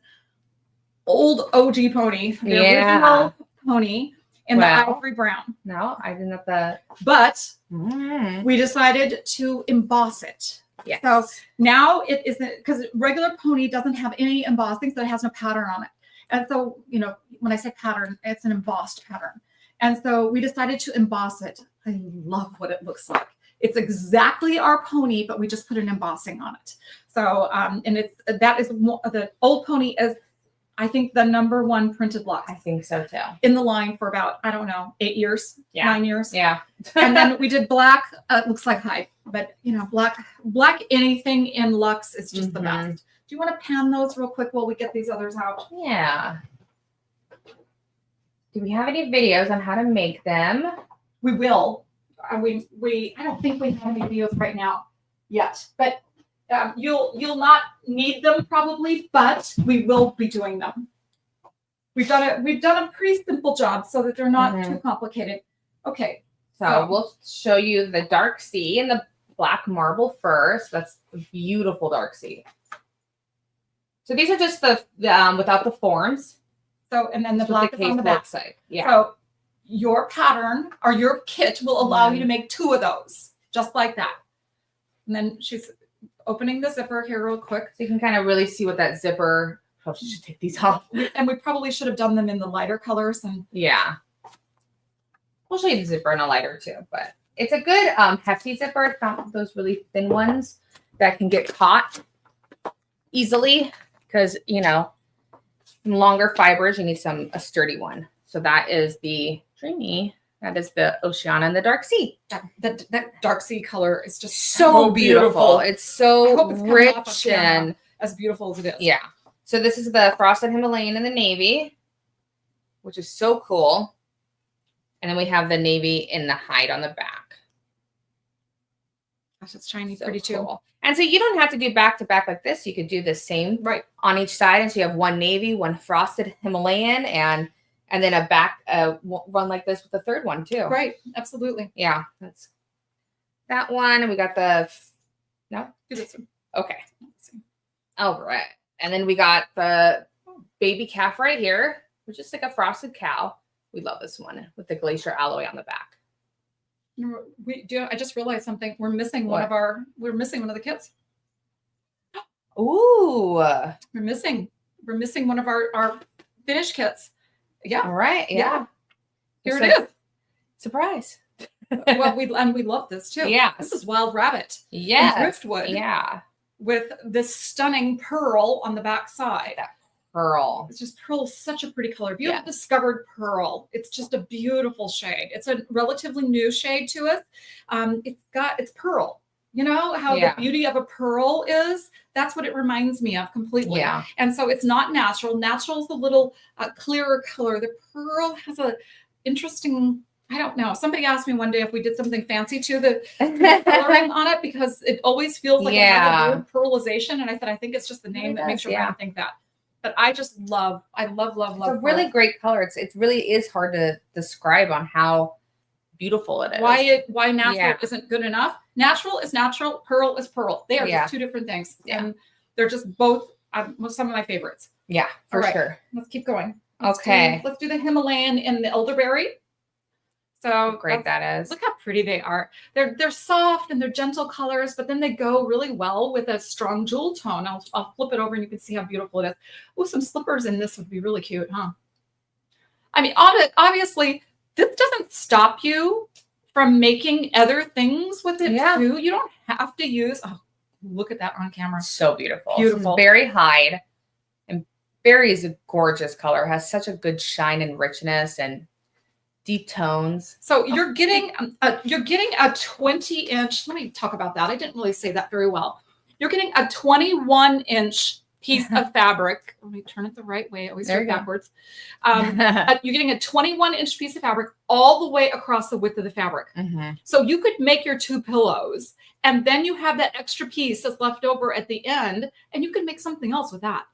Old OG Pony, the original pony in the ivory brown. No, I didn't have that. But we decided to emboss it. Yes. So now it isn't, because regular pony doesn't have any embossing, so it has no pattern on it. And so, when I say pattern, it's an embossed pattern. And so we decided to emboss it. I love what it looks like. It's exactly our pony, but we just put an embossing on it. So, and that is the Old Pony is, I think, the #1 printed look. I think so too. In the line for about, I don't know, 8 years, 9 years. Yeah. And then we did black. It looks like hide, but black anything in luxe is just the best. Do you want to pan those real quick while we get these others out? Yeah. Do we have any videos on how to make them? We will. I don't think we have any videos right now yet, but you'll not need them probably, but we will be doing them. We've done a pretty simple job so that they're not too complicated. Okay. So we'll show you the dark sea and the black marble first. That's the beautiful dark sea. So these are just the without the forms. So, and then the black is on the back. Yeah. So your pattern or your kit will allow you to make 2 of those, just like that. And then she's opening the zipper here real quick. So you can kind of really see what that zipper, she should take these off. And we probably should have done them in the lighter colors. And yeah. We'll show you the zipper in a lighter too, but it's a good hefty zipper. It's not those really thin ones that can get caught easily because, longer fibers, you need a sturdy one. So that is the Dreamy. That is the Oceana and the Dark Sea. that dark sea color is just So beautiful. It's so rich and as beautiful as it is. Yeah. So this is the Frosted Himalayan in the navy, which is so cool. And then we have the navy in the hide on the back. Gosh, it's shiny, So pretty cool. too. And so you don't have to do back to back like this. You could do the same on each side. And so you have one navy, one frosted Himalayan, and then a back run like this with the third one too. Right. Absolutely. Yeah. That's that one. And we got the, no? Do this one. Okay. All right. And then we got the baby calf right here, which is like a frosted cow. We love this one with the glacier alloy on the back. I just realized something. We're missing one of the kits. Ooh. We're missing one of our finished kits. Yeah. All right. Yeah. Here it is. Surprise. Well, we love this too. Yeah. This is Wild Rabbit. Yeah. Driftwood. Yeah. With this stunning pearl on the back side. Pearl. It's just pearl is such a pretty color. Beautiful discovered pearl. It's just a beautiful shade. It's a relatively new shade to us. It's pearl. You know how the beauty of a pearl is? That's what it reminds me of completely. Yeah. And so it's not natural. Natural is a little clearer color. The pearl has a interesting I don't know. Somebody asked me one day if we did something fancy to the coloring on it because it always feels like it has a weird pearlization. And I said, I think it's just the name that makes your brain think that. But I just love. It's a really great color. It really is hard to describe on how beautiful it is. Why natural isn't good enough? Natural is natural. Pearl is pearl. They are just two different things, and they're just both some of my favorites. Yeah, for sure. Let's keep going. Let's do the Himalayan and the elderberry. So great that is. Look how pretty they are. They're soft and they're gentle colors, but then they go really well with a strong jewel tone. I'll flip it over and you can see how beautiful it is. Oh, some slippers in this would be really cute, huh? I mean, obviously, this doesn't stop you from making other things with it too. You don't have to use. Oh, look at that on camera. So beautiful. Beautiful. Berry hide, and berry is a gorgeous color. It has such a good shine and richness and deep tones. So you're getting a 20-inch. Let me talk about that. I didn't really say that very well. You're getting a 21-inch piece of fabric. Let me turn it the right way. I always go backwards. You're getting a 21-inch piece of fabric all the way across the width of the fabric. So you could make your 2 pillows, and then you have that extra piece that's left over at the end, and you can make something else with that,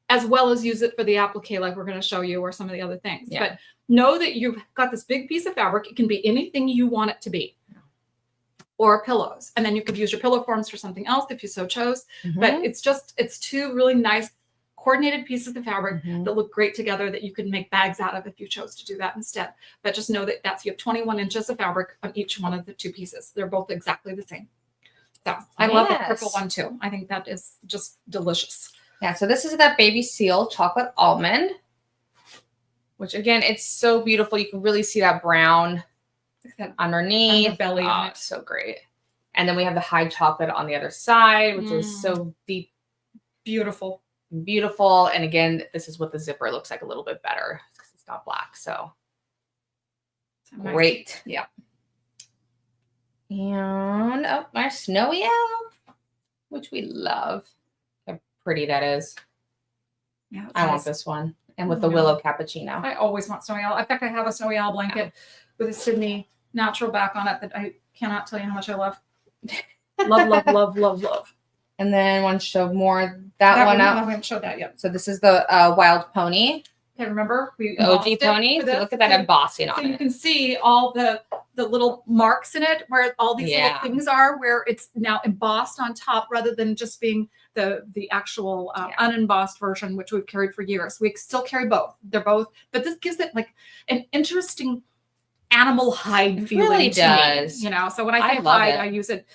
as well as use it for the applique like we're going to show you or some of the other things. But know that you've got this big piece of fabric. It can be anything you want it to be. Or pillows. And then you could use your pillow forms for something else if you so chose. But it's 2 really nice coordinated pieces of fabric that look great together that you can make bags out of if you chose to do that instead. But just know that you have 21 inches of fabric on each one of the 2 pieces. They're both exactly the same. So I love the purple one too. I think that is just delicious. Yeah, so this is that baby seal chocolate almond, which again, it's so beautiful. You can really see that brown underneath. Belly on it. So great. And then we have the high chocolate on the other side, which is so deep. Beautiful. Beautiful. And again, this is what the zipper looks like a little bit better because it's not black. So great. Yeah. And our snowy owl, which we love. How pretty that is. Yeah, I want this one. And with the willow cappuccino. I always want snowy owl. In fact, I have a snowy owl blanket with a Sydney natural back on it that I cannot tell you how much I love. Love. And then want to show more that one up. I haven't showed that yet. So this is the wild pony. Okay, remember we OG pony. So look at that embossing on it. So you can see all the little marks in it where all these little things are, where it's now embossed on top rather than just being the actual unembossed version, which we've carried for years. We still carry both. They're both, but this gives it like an interesting animal hide feeling. Really to does. Me, so when I say hide, I use it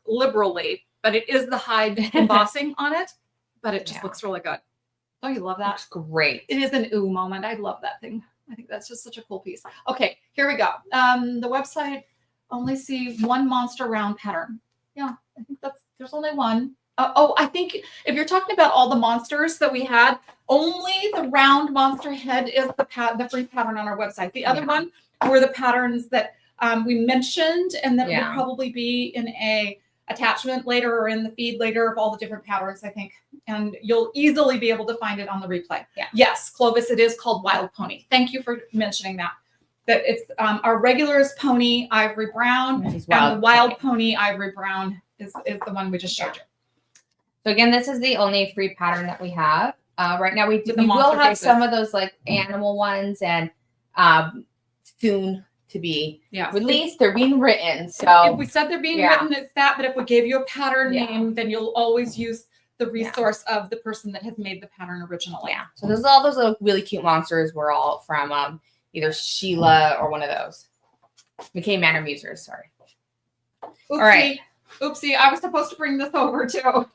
liberally, but it is the hide embossing on it, but it just looks really good. Don't you love that? Looks great. It is an ooh moment. I love that thing. I think that's just such a cool piece. Okay, here we go. The website only see 1 monster round pattern. Yeah, I think there's only one. I think if you're talking about all the monsters that we had, only the round monster head is the free pattern on our website. The other one were the patterns that we mentioned, and that will probably be in a attachment later or in the feed later of all the different patterns, I think. And you'll easily be able to find it on the replay. Yeah. Yes, Clovis, it is called Wild Pony. Thank you for mentioning that. That it's our regular is Pony Ivory Brown, and the Wild Pony Ivory Brown is the one we just showed you. So again, this is the only free pattern that we have. Right now we will have some of those like animal ones and soon to be released. They're being written. So if we said they're being written, it's that. But if we gave you a pattern name, then you'll always use the resource of the person that has made the pattern originally. Yeah. So there's all those little really cute monsters were all from either Sheila or one of those. McKay Manor Musers, sorry. Oopsie. All right. Oopsie. I was supposed to bring this over too.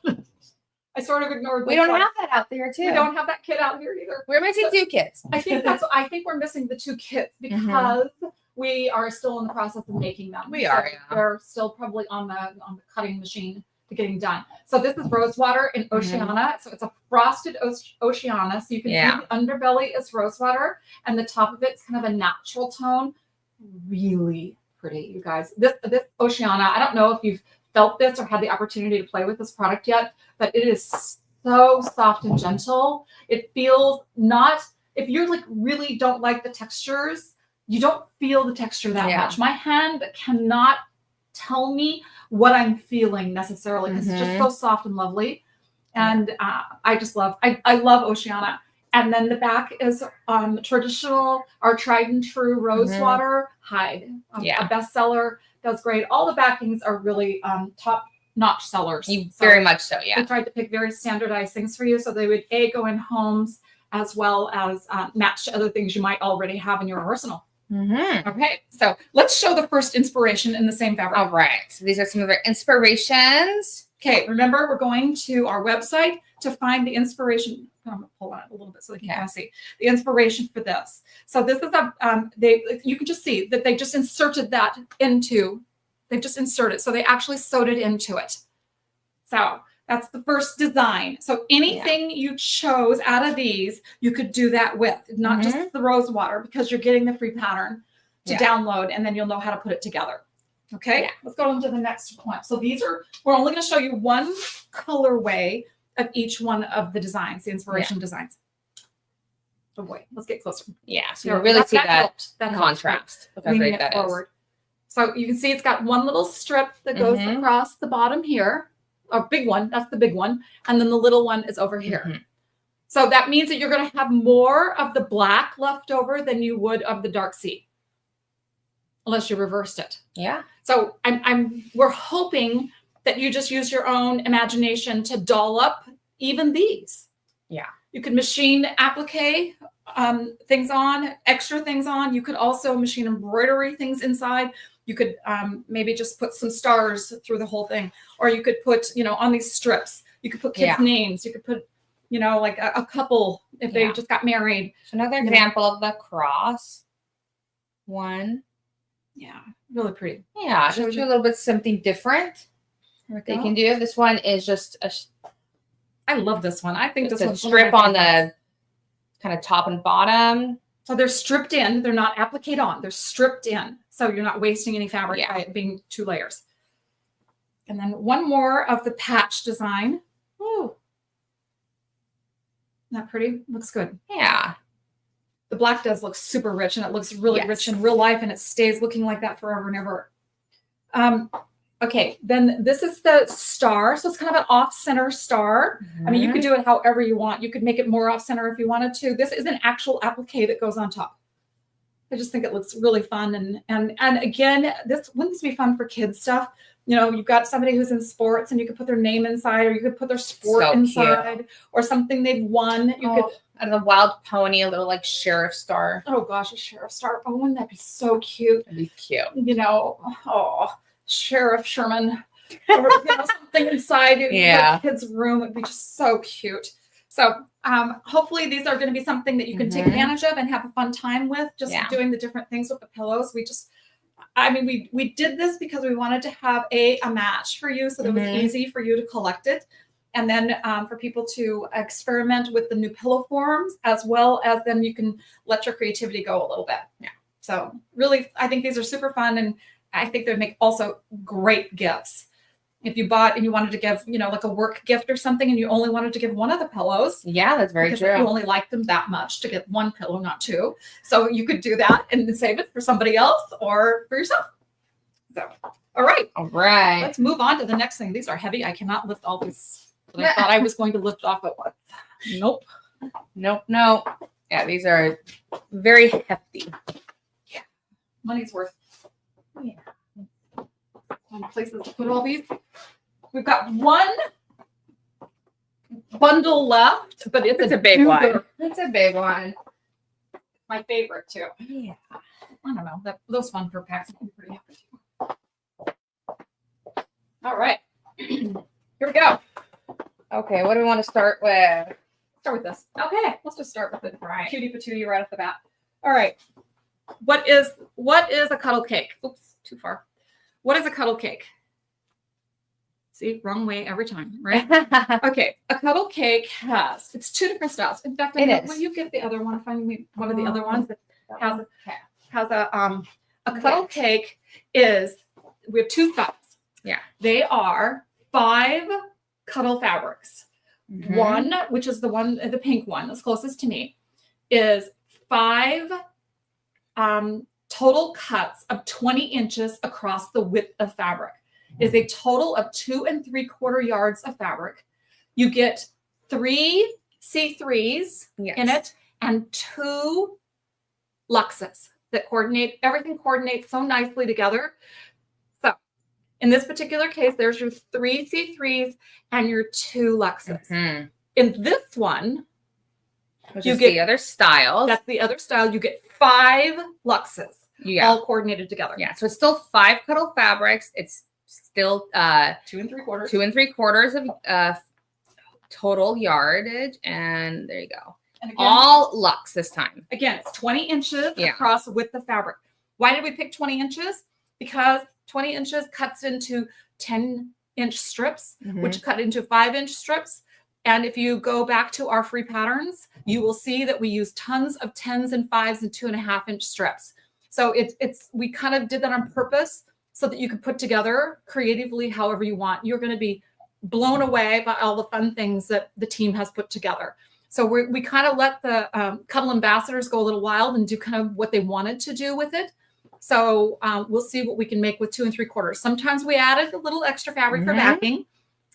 I sort of ignored. We don't have that out there too. We don't have that kit out here either. We're missing 2 kits. I think we're missing the 2 kits because we are still in the process of making them. We are. They're still probably on the cutting machine to getting done. So this is Rosewater in Oceana. So it's a frosted Oceana. So you can see the underbelly is Rosewater and the top of it's kind of a natural tone. Really pretty, you guys. This Oceana, I don't know if you've felt this or had the opportunity to play with this product yet, but it is so soft and gentle. It feels not, if you're like really don't like the textures, you don't feel the texture that Yeah. much. My hand cannot tell me what I'm feeling necessarily because it's just so soft and lovely. And I just love, I love Oceana. And then the back is traditional, our tried and true rose water hide. A bestseller, does great. All the backings are really top-notch sellers. Very much so, yeah. We tried to pick very standardized things for you so they would go in homes as well as match to other things you might already have in your arsenal. Okay, so let's show the first inspiration in the same fabric. All right, so these are some of our inspirations. Okay, remember we're going to our website to find the inspiration. I'm gonna pull on it a little bit so they can kind of see the inspiration for this. So this is you can just see that they just inserted that into. They've just inserted, so they actually sewed it into it. So that's the first design. So anything you chose out of these, you could do that with, not just the rose water, because you're getting the free pattern to download, and then you'll know how to put it together. Okay, let's go on to the next one. So we're only going to show you one colorway of each one of the designs, the inspiration designs. Oh boy, let's get closer. Yeah, so you really see that helped. contrast. Look how great that is. So you can see it's got one little strip that goes across the bottom here. A big one, that's the big one. And then the little one is over here. So that means that you're going to have more of the black left over than you would of the dark sea. Unless you reversed it. Yeah. So we're hoping that you just use your own imagination to doll up even these. Yeah. You could machine applique things on, extra things on. You could also machine embroidery things inside. You could maybe just put some stars through the whole thing. Or you could put, on these strips, you could put kids' names. You could put, like a couple if they just got married. So another example of the cross. One. Yeah, really pretty. Yeah, just do a little bit something different. They can do. This one is just I love this one. I think this one's strip on the kind of top and bottom. So they're stripped in. They're not appliqued on. They're stripped in. So you're not wasting any fabric by it being 2 layers. And then one more of the patch design. Ooh. Isn't that pretty? Looks good. Yeah. The black does look super rich, and it looks really rich in real life, and it stays looking like that forever and ever. Okay, then this is the star. So it's kind of an off-center star. I mean, you could do it however you want. You could make it more off-center if you wanted to. This is an actual applique that goes on top. I just think it looks really fun. And again, wouldn't this be fun for kids stuff? You've got somebody who's in sports, and you could put their name inside, or you could put their sport inside, or something they've won. You could. And the wild pony, a little like sheriff star. Oh gosh, a sheriff star. Oh, wouldn't that be so cute? That'd be cute. Sheriff Sherman. Or, something inside the kid's room would be just so cute. So hopefully these are going to be something that you can take advantage of and have a fun time with, just doing the different things with the pillows. We did this because we wanted to have a match for you so that it was easy for you to collect it. And then for people to experiment with the new pillow forms, as well as then you can let your creativity go a little bit. Yeah. So really, I think these are super fun. And I think they make also great gifts. If you bought and you wanted to give, like a work gift or something, and you only wanted to give one of the pillows. Yeah, that's very true. You only like them that much to get one pillow, not 2. So you could do that and save it for somebody else or for yourself. So, all right. Let's move on to the next thing. These are heavy. I cannot lift all these. But I thought I was going to lift off at once. Nope. Yeah, these are very hefty. Yeah. Money's worth. Yeah. Places to put all these. We've got one bundle left, but it's a big one. It's a big one. My favorite too. Yeah. I don't know. Those fun fur packs are pretty happy too. All right. Here we go. Okay, what do we want to start with? Start with this. Okay, let's just start with the cutie patootie right off the bat. All right. What is a cuddle cake? Oops, too far. What is a cuddle cake? See, wrong way every time, right? Okay, a cuddle cake it's 2 different styles. In fact, will you get the other one? Find me one of the other ones that has a cuddle cake is, we have 2 styles. Yeah. They are 5 cuddle fabrics. One, which is the pink one that's closest to me, is 5 total cuts of 20 inches across the width of fabric. It is a total of 2 3/4 yards of fabric. You get 3 C3s in it and 2 luxes that coordinate. Everything coordinates so nicely together. So in this particular case, there's your 3 C3s and your 2 luxes. In this one, which is the other style. That's the other style. You get 5 luxes, all coordinated together. Yeah, so it's still 5 Cuddle fabrics. It's still 2 3/4. 2 3/4 of total yardage, and there you go. And again, all luxe this time. Again, it's 20 inches across with the fabric. Why did we pick 20 inches? Because 20 inches cuts into 10-inch strips, which cut into 5-inch strips. And if you go back to our free patterns, you will see that we use tons of 10s and 5s and 2.5-inch strips. So we kind of did that on purpose so that you could put together creatively however you want. You're going to be blown away by all the fun things that the team has put together. So we kind of let the Cuddle ambassadors go a little wild and do kind of what they wanted to do with it. So we'll see what we can make with 2 3/4. Sometimes we added a little extra fabric for backing.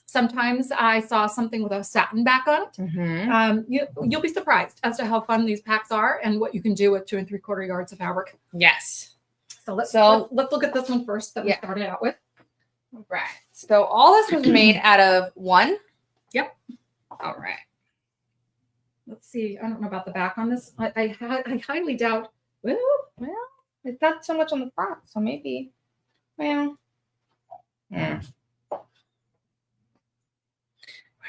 Sometimes I saw something with a satin back on it. You'll be surprised as to how fun these packs are and what you can do with 2 3/4 yards of fabric. Yes. So let's look at this one first that we started out with. All right. So all this was made out of 1. Yep. All right. Let's see. I don't know about the back on this. I highly doubt. Well, it's not so much on the front, so maybe. Well. Where's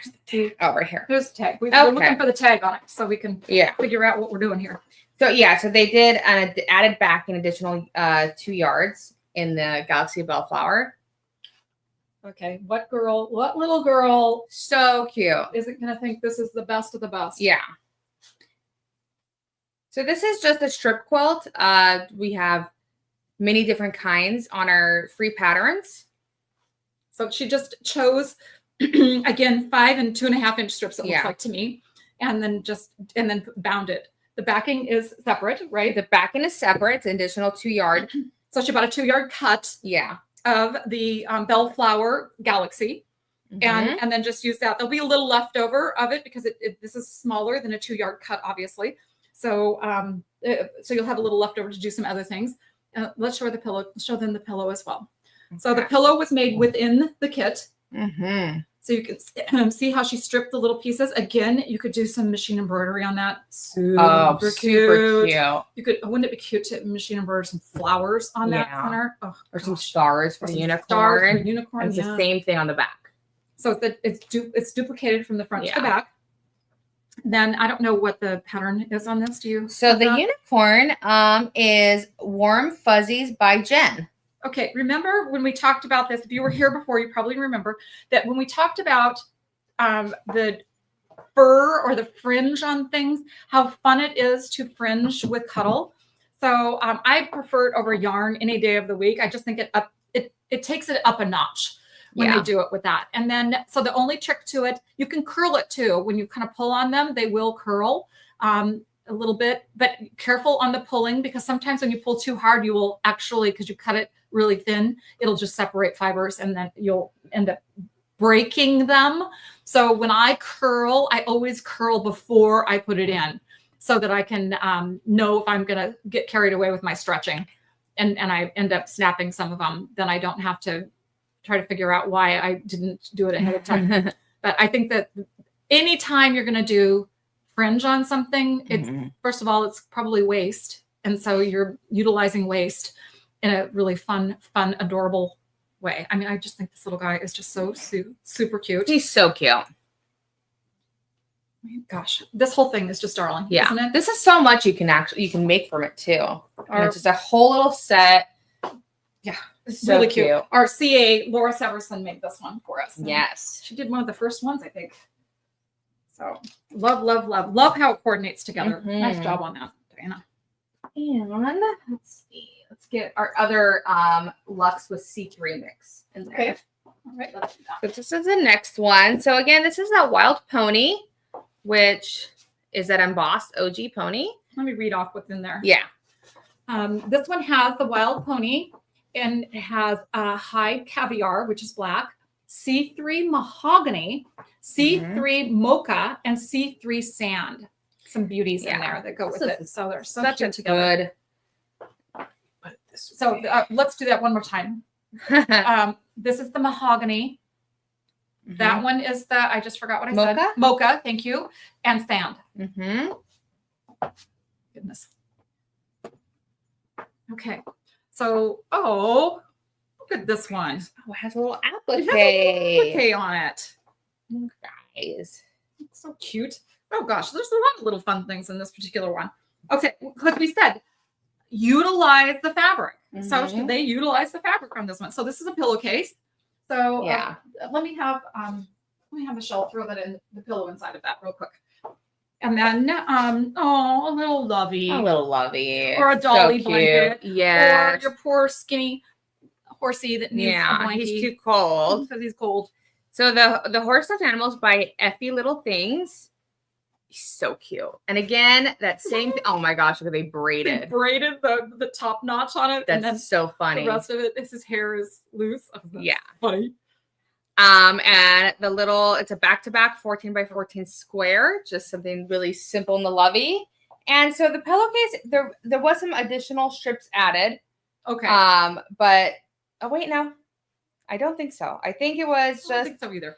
the tag? Oh, right here. There's the tag. We're looking for the tag on it so we can figure out what we're doing here. So so they did an added back an additional 2 yards in the Galaxy Bellflower. Okay, what little girl so cute isn't going to think this is the best of the best? Yeah. So this is just a strip quilt. We have many different kinds on our free patterns. So she just chose, again, 5 and 2.5-inch strips, it looks like to me, and then bound it. The backing is separate, right? The backing is separate. It's an additional 2 yard. So she bought a 2 yard cut. Of the Bellflower Galaxy, and then just use that. There'll be a little leftover of it because this is smaller than a 2 yard cut, obviously. So so you'll have a little leftover to do some other things. Let's show her the pillow. Show them the pillow as well. So the pillow was made within the kit. So you can see how she stripped the little pieces. Again, you could do some machine embroidery on that. Super cute. You could, wouldn't it be cute to machine embroider some flowers on that center? Oh, or some stars for the unicorn. It's the same thing on the back. So it's duplicated from the front to the back. Then I don't know what the pattern is on this. Do you? So the unicorn is Warm Fuzzies by Jen. Okay, remember when we talked about this, if you were here before, you probably remember that when we talked about the fur or the fringe on things, how fun it is to fringe with Cuddle. So I prefer it over yarn any day of the week. I just think it takes it up a notch when they do it with that. And then, so the only trick to it, you can curl it too. When you kind of pull on them, they will curl. A little bit, but careful on the pulling, because sometimes when you pull too hard, you will actually, because you cut it really thin, it'll just separate fibers and then you'll end up breaking them. So when I curl, I always curl before I put it in so that I can know if I'm going to get carried away with my stretching and I end up snapping some of them. Then I don't have to try to figure out why I didn't do it ahead of time. But I think that anytime you're going to do fringe on something, it's first of all, it's probably waste, and so you're utilizing waste in a really fun, adorable way. I mean, I just think this little guy is just so super cute. He's so cute. Gosh, this whole thing is just darling, isn't it? This is so much you can make from it too. And it's just a whole little set. Yeah, it's so really cute. Our CA Laura Severson made this one for us. Yes, she did one of the first ones, I think. So love how it coordinates together. Nice job on that, Diana. And let's see. Let's get our other Luxe with C3 mix in there. Okay. All right, let's do that. So this is the next one. So again, this is that Wild Pony, which is that embossed OG pony. Let me read off what's in there. Yeah. This one has the wild pony, and it has high caviar, which is black, C3 mahogany, C3 mocha, and C3 sand. Some beauties in there that go with it. So they're so such cute a together. good. So let's do that one more time. This is the mahogany. That one is the, I just forgot what I said. Mocha? Mocha, thank you. And sand. Goodness. Okay. So, oh, look at this one. Oh, it has a little It applique. has a applique on it. Guys. It's so cute. Oh gosh, there's a lot of little fun things in this particular one. Okay, because we said utilize the fabric. So they utilize the fabric on this one. So this is a pillowcase. So Yeah. let me have Michelle throw that in the pillow inside of that real quick. And then oh, a little lovey. A little lovey. Or a dolly so blanket. Yeah. Or your poor skinny horsey that needs a blanket. He's too cold. Because he's cold. So the Horse Stuffed Animals by Effie Little Things. He's so cute. And again, that same thing. Oh my gosh, look at they braided. They braided the top notch on it. That's and then so funny. the rest of it, his hair is loose. Oh, Yeah. Funny. And the little, it's a back-to-back 14 by 14 square, just something really simple and lovey. And so the pillowcase, there was some additional strips added. Okay. But oh wait, no, I don't think so. I think it was just I don't think so either.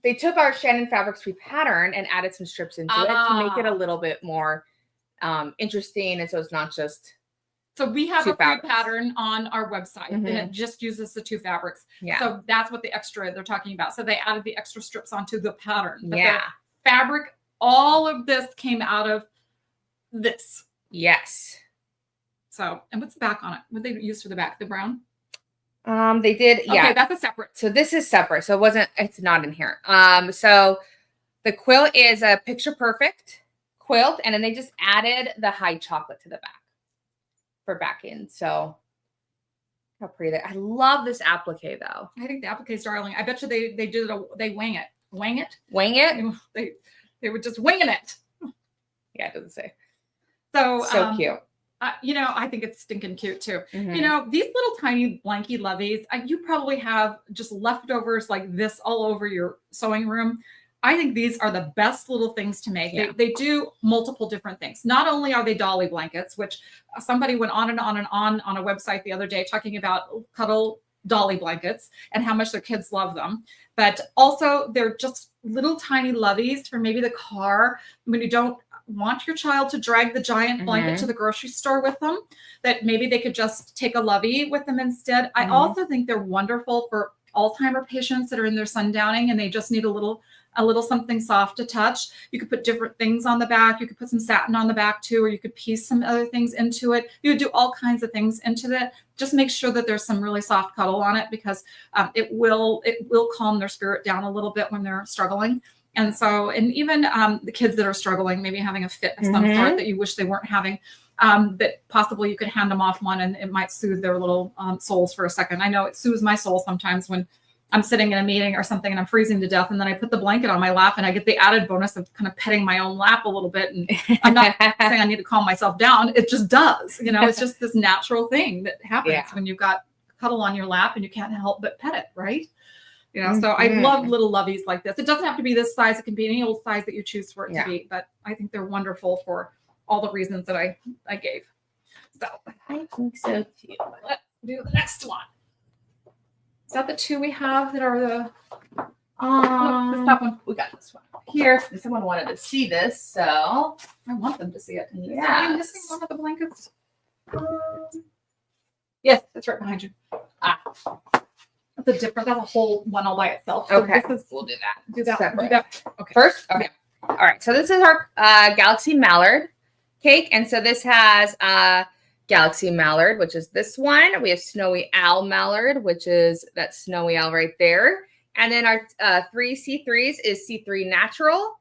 They took our Shannon Fabric Sweep pattern and added some strips into it to make it a little bit more interesting, and so it's not just. So we have two a free fabrics. pattern on our website, and it just uses the two fabrics. Yeah. So that's what the extra they're talking about. So they added the extra strips onto the pattern. But Yeah. the fabric, all of this came out of this. Yes. So, and what's the back on it? What they use for the back? The brown? They did. Yeah. Okay, that's a separate. So this is separate. So it's not in here. So the quilt is a picture perfect quilt, and then they just added the high chocolate to the back for backing. So how pretty that. I love this applique though. I think the applique's darling. I bet you they did it. They wing it. Wing it? Wing it? They were just winging it. Yeah, it doesn't say. So Cute. I think it's stinking cute too. You know, these little tiny blanky levies, you probably have just leftovers like this all over your sewing room. I think these are the best little things to make. Yeah. They do multiple different things. Not only are they dolly blankets, which somebody went on and on and on a website the other day talking about Cuddle dolly blankets and how much their kids love them, but also they're just little tiny loveys for maybe the car when you don't want your child to drag the giant blanket to the grocery store with them, that maybe they could just take a lovey with them instead. I also think they're wonderful for Alzheimer patients that are in their sundowning and they just need a little something soft to touch. You could put different things on the back. You could put some satin on the back too, or you could piece some other things into it. You would do all kinds of things into it. Just make sure that there's some really soft cuddle on it, because it will calm their spirit down a little bit when they're struggling. And so, and even the kids that are struggling, maybe having a fit of some sort that you wish they weren't having, that possibly you could hand them off one and it might soothe their little souls for a second. I know it soothes my soul sometimes when I'm sitting in a meeting or something and I'm freezing to death, and then I put the blanket on my lap and I get the added bonus of kind of petting my own lap a little bit. And I'm not saying I need to calm myself down. It just does. You know, it's just this natural thing that happens when you've got Cuddle on your lap and you can't help but pet it, right? You know, so I love little loveys like this. It doesn't have to be this size. It can be any old size that you choose for it to be, but I think they're wonderful for all the reasons that I gave. So I think so too. Let's do the next one. Is that the two we have that are the this top one? We got this one here. Someone wanted to see this, so I want them to see it. Yeah. Am I missing one of the blankets? Yes, it's right behind you. That's a whole one all by itself. So okay, we'll do that. Do that. Separate. Do that. Okay. First, okay. All right. So this is our Galaxy Mallard cake, and so this has Galaxy Mallard, which is this one. We have Snowy Owl Mallard, which is that snowy owl right there. And then our 3 C3s is C3 Natural,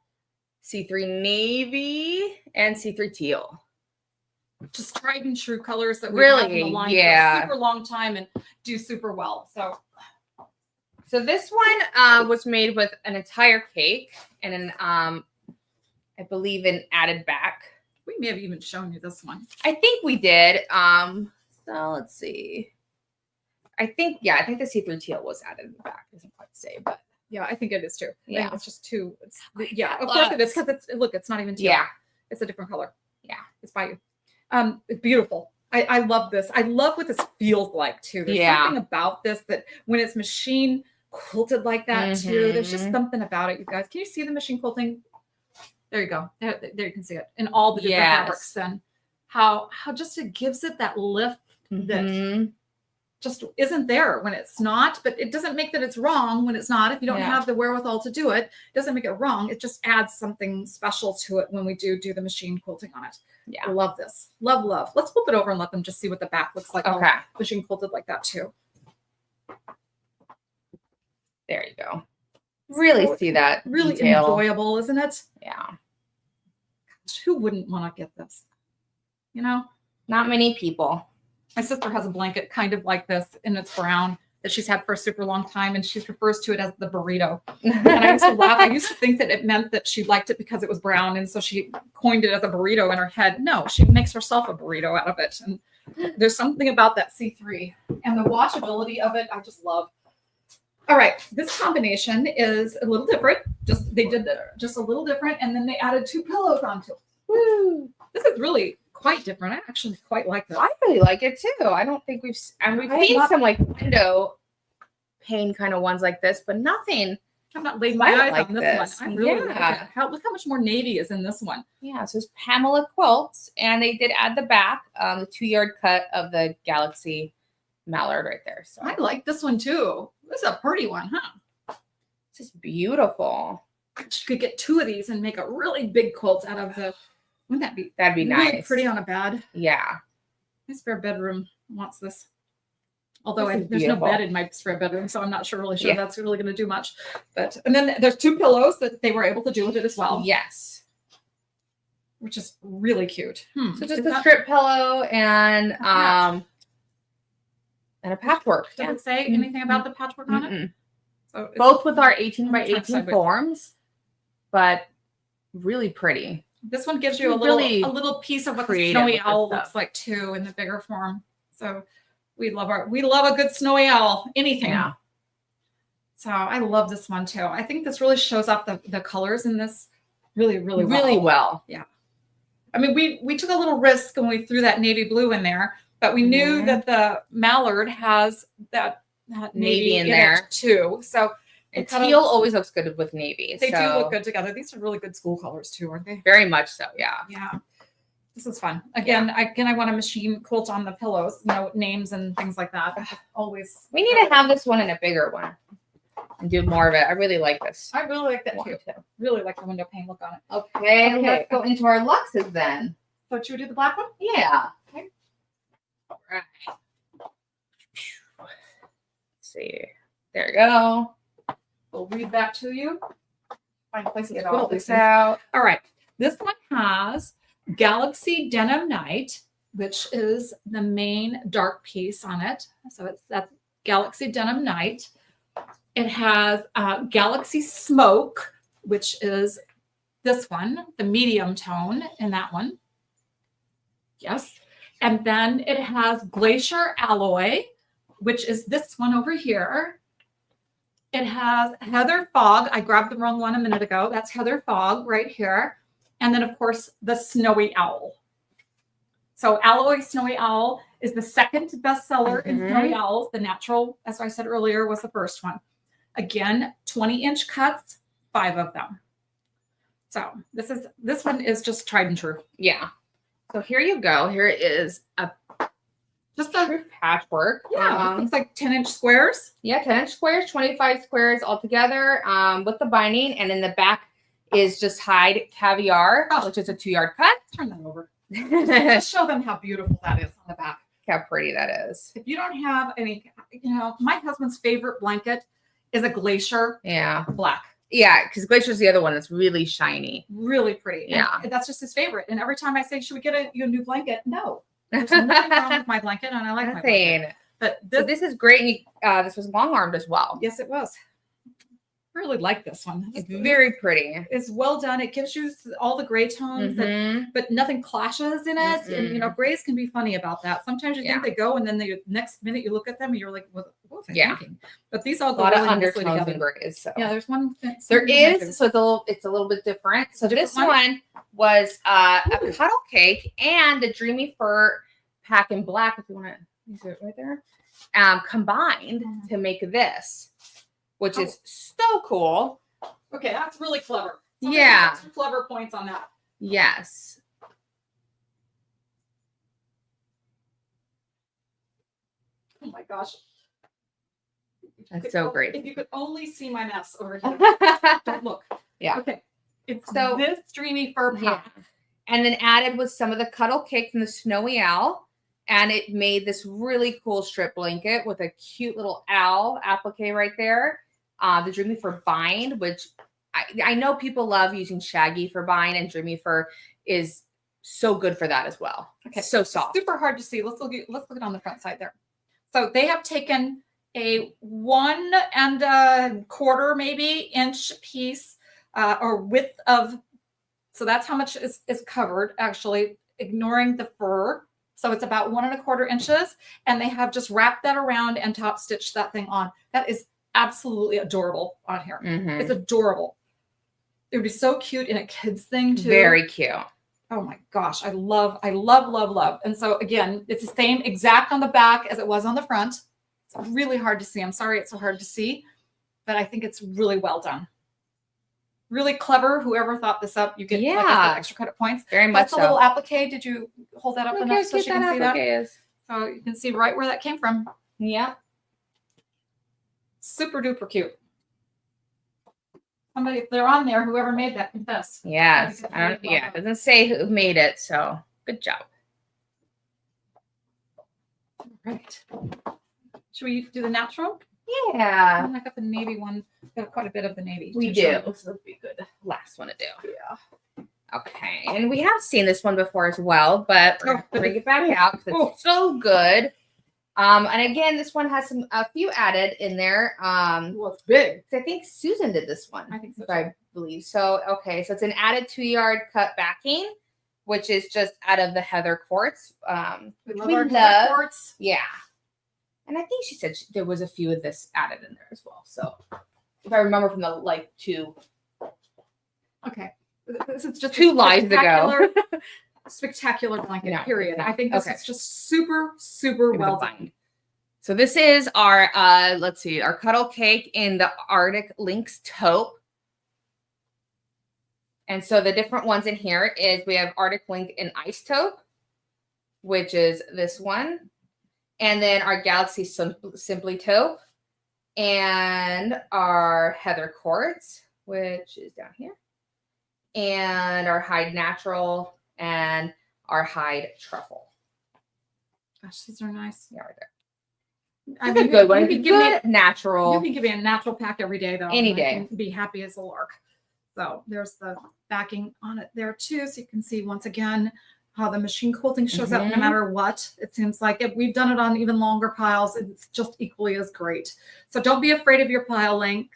C3 Navy, and C3 Teal. Just tried and true colors that we really, have in the line for a super long time and do super well. So this one was made with an entire cake and an I believe an added back. We may have even shown you this one. I think we did. So let's see. I think the see-through teal was added in the back. It doesn't quite say, but Yeah, I think it is too. I think Yeah. it's just too. It's, Okay, yeah, of lots. course it is because it's not even teal. yeah. It's a different color. Yeah. It's by you. It's beautiful. I love this. I love what this feels like too. There's Yeah. something about this that when it's machine quilted like that too, there's just Mhm. something about it, you guys. Can you see the machine quilting? There you go. There you can see it in all the different Yes. fabrics. Then how just it gives it that lift that Mhm. just isn't there when it's not, but it doesn't make that it's wrong when it's not. If you don't Yeah. have the wherewithal to do it, it doesn't make it wrong. It just adds something special to it when we do the machine quilting on it. Yeah. I love this. Love. Let's flip it over and let them just see what the back looks like. Okay. Machine quilted like that too. There you go. Really So see that Really detail. enjoyable, isn't it? Yeah. Who wouldn't want to get this? You know, Not many people. my sister has a blanket kind of like this, and it's brown that she's had for a super long time, and she refers to it as the burrito. And I used to laugh. I used to think that it meant that she liked it because it was brown, and so she coined it as a burrito in her head. No, she makes herself a burrito out of it, and there's something about that C3 and the washability of it. I just love. All right, this combination is a little different. They did just a little different, and then they added 2 pillows onto it. Woo. This is really quite different. I actually quite like this. I really like it too. I don't think we've seen some like window pane kind of ones like this, but nothing. I've not laid my quite eyes like on this this. one. I really like Yeah. it. Look how much more navy is in this one. Yeah, so it's Pamela quilts, and they did add the back, the 2-yard cut of the Galaxy mallard right there. So I like this one too. This is a pretty one, huh? this is beautiful. You could get 2 of these and make a really big quilt out of the. Wouldn't that be That'd be really nice. pretty on a bed? Yeah. My spare bedroom wants this. Although This is there's no beautiful. bed in my spare bedroom, so I'm not really sure Yeah. that's really going to do much. And then there's 2 pillows that they were able to do with it as well, Yes. which is really cute. So just Is a that- strip pillow and patch. a patchwork. Does Yeah. it say anything about the patchwork on it? Mm-mm. So it's- Both with our 18 by I'm trying 18 sideways. forms, but really pretty. This one gives you a Really little piece of what the creative snowy with this owl stuff. looks like too in the bigger form. So we love a good snowy owl. Anything. Yeah. So I love this one too. I think this really shows off the colors in this really Really well. I mean, we took a little risk when we threw that navy blue in there, but we knew Mhm. that the mallard has that navy in it there. too. So And it kinda- teal always looks good with navy. they do so look good together. These are really good school colors too, aren't they? Very much so. Yeah. Yeah. This is fun. Again, I want a machine quilt on the pillows, names and things like that. Always. We need to have this one in a bigger one and do more of it. I really like this. I really like that one too. too. Really like the window pane look on it. Okay, Okay. let's go into our luxes then. So should we do the black one? Yeah. Okay. All right. Let's see. There you go. We'll read that to you. Find places to Get put all all these this things. out. All right. This one has Galaxy Denim Night, which is the main dark piece on it. So that's Galaxy Denim Night. It has Galaxy Smoke, which is this one, the medium tone in that one. Yes. And then it has Glacier Alloy, which is this one over here. It has Heather Fog. I grabbed the wrong one a minute ago. That's Heather Fog right here. And then, of course, the Snowy Owl. So Alloy Snowy Owl is the second bestseller in Mhm. Snowy Owls. The natural, as I said earlier, was the first one. Again, 20-inch cuts, 5 of them. So this one is just tried and true. Yeah. So here you go. Here is a Just a true patchwork. it's like 10-inch squares. Yeah, 10-inch squares, 25 squares altogether with the binding. And in the back is just hide caviar, which is a 2-yard cut. Turn that over. Look Just show them how beautiful that is on the back. how pretty that is. If you don't have any, my husband's favorite blanket is a Glacier Yeah. black. Yeah, because Glacier's the other one that's really shiny. Really pretty. And Yeah. that's just his favorite. And every time I say, should we get you a new blanket? No. There's nothing wrong with my blanket, and I like my blanket. Nothing. But So this is great. And this was long armed as well. yes, it was. really like this one. It's very pretty. It's well done. It gives you all the gray tones, but nothing clashes in it. And, you know, grays can be funny about that. Sometimes you think they go, and then the next minute you look at them and you're like, what was I thinking? But these all go really nicely together. And grays. So. Yeah, there's one. There is. So it's a little bit different. So this one was a cuddle cake and the Dreamy Fur Pack in black, if you want to use it right there, combined to make this, which is so cool. Okay, that's really clever. Yeah. Some clever points on that. Yes. Oh my gosh. That's so great. If you could only see my mess over here. Don't look. Yeah. Okay. It's So this Dreamy Fur Pack. Yeah. And then added with some of the cuddle cake from the Snowy Owl. And it made this really cool strip blanket with a cute little owl applique right there. The Dreamy Fur bind, which I know people love using shaggy for bind, and Dreamy Fur is so good for that as well. Okay. So soft. Super hard to see. Let's look at it on the front side there. So they have taken a 1 1/4 maybe inch piece or width of, so that's how much is covered, actually, ignoring the fur. So it's about 1 1/4 inches, and they have just wrapped that around and top stitched that thing on. That is absolutely adorable on here. It's adorable. It would be so cute in a kid's thing too. Very cute. Oh my gosh, I love, love. And so again, it's the same exact on the back as it was on the front. It's really hard to see. I'm sorry it's so hard to see, but I think it's really well done. Really clever. Whoever thought this up, you get like I said, extra credit points. Very much so. That's a little applique. Did you hold that up enough so she can see that? Is. So you can see right where that came from. Yeah. Super duper cute. Somebody, if they're on there, whoever made that, confess. Yes. It doesn't say who made it, so good job. All right. Should we do the natural? Yeah. I got the navy one. Got quite a bit of the navy. We do. This would be good. Last one to do. Yeah. Okay. And we have seen this one before as well, but we're going to bring it back out because it's so good. And again, this one has a few added in there. Well, it's big. I think Susan did this one. I think so. I believe. So, okay. So it's an added 2-yard cut backing, which is just out of the heather quartz. We love heather quartz. Yeah. And I think she said there was a few of this added in there as well. So if I remember from the two. Okay. This is just two lives ago. Spectacular blanket, No, period. no. I think this is just super, super well done. So this is our, let's see, our cuddle cake in the Arctic Lynx taupe. And so the different ones in here is we have Arctic Lynx in ice taupe, which is this one. And then our Galaxy Simply taupe. And our Heather Quartz, which is down here. And our Hide Natural and our Hide Truffle. Gosh, these are nice. Yeah, right there. I mean, good one. You can give me natural. You can give me a natural pack every day, though. Any day. And be happy as a lark. So there's the backing on it there too, so you can see once again how the machine quilting shows up no matter what. It seems like if we've done it on even longer piles, it's just equally as great. So don't be afraid of your pile length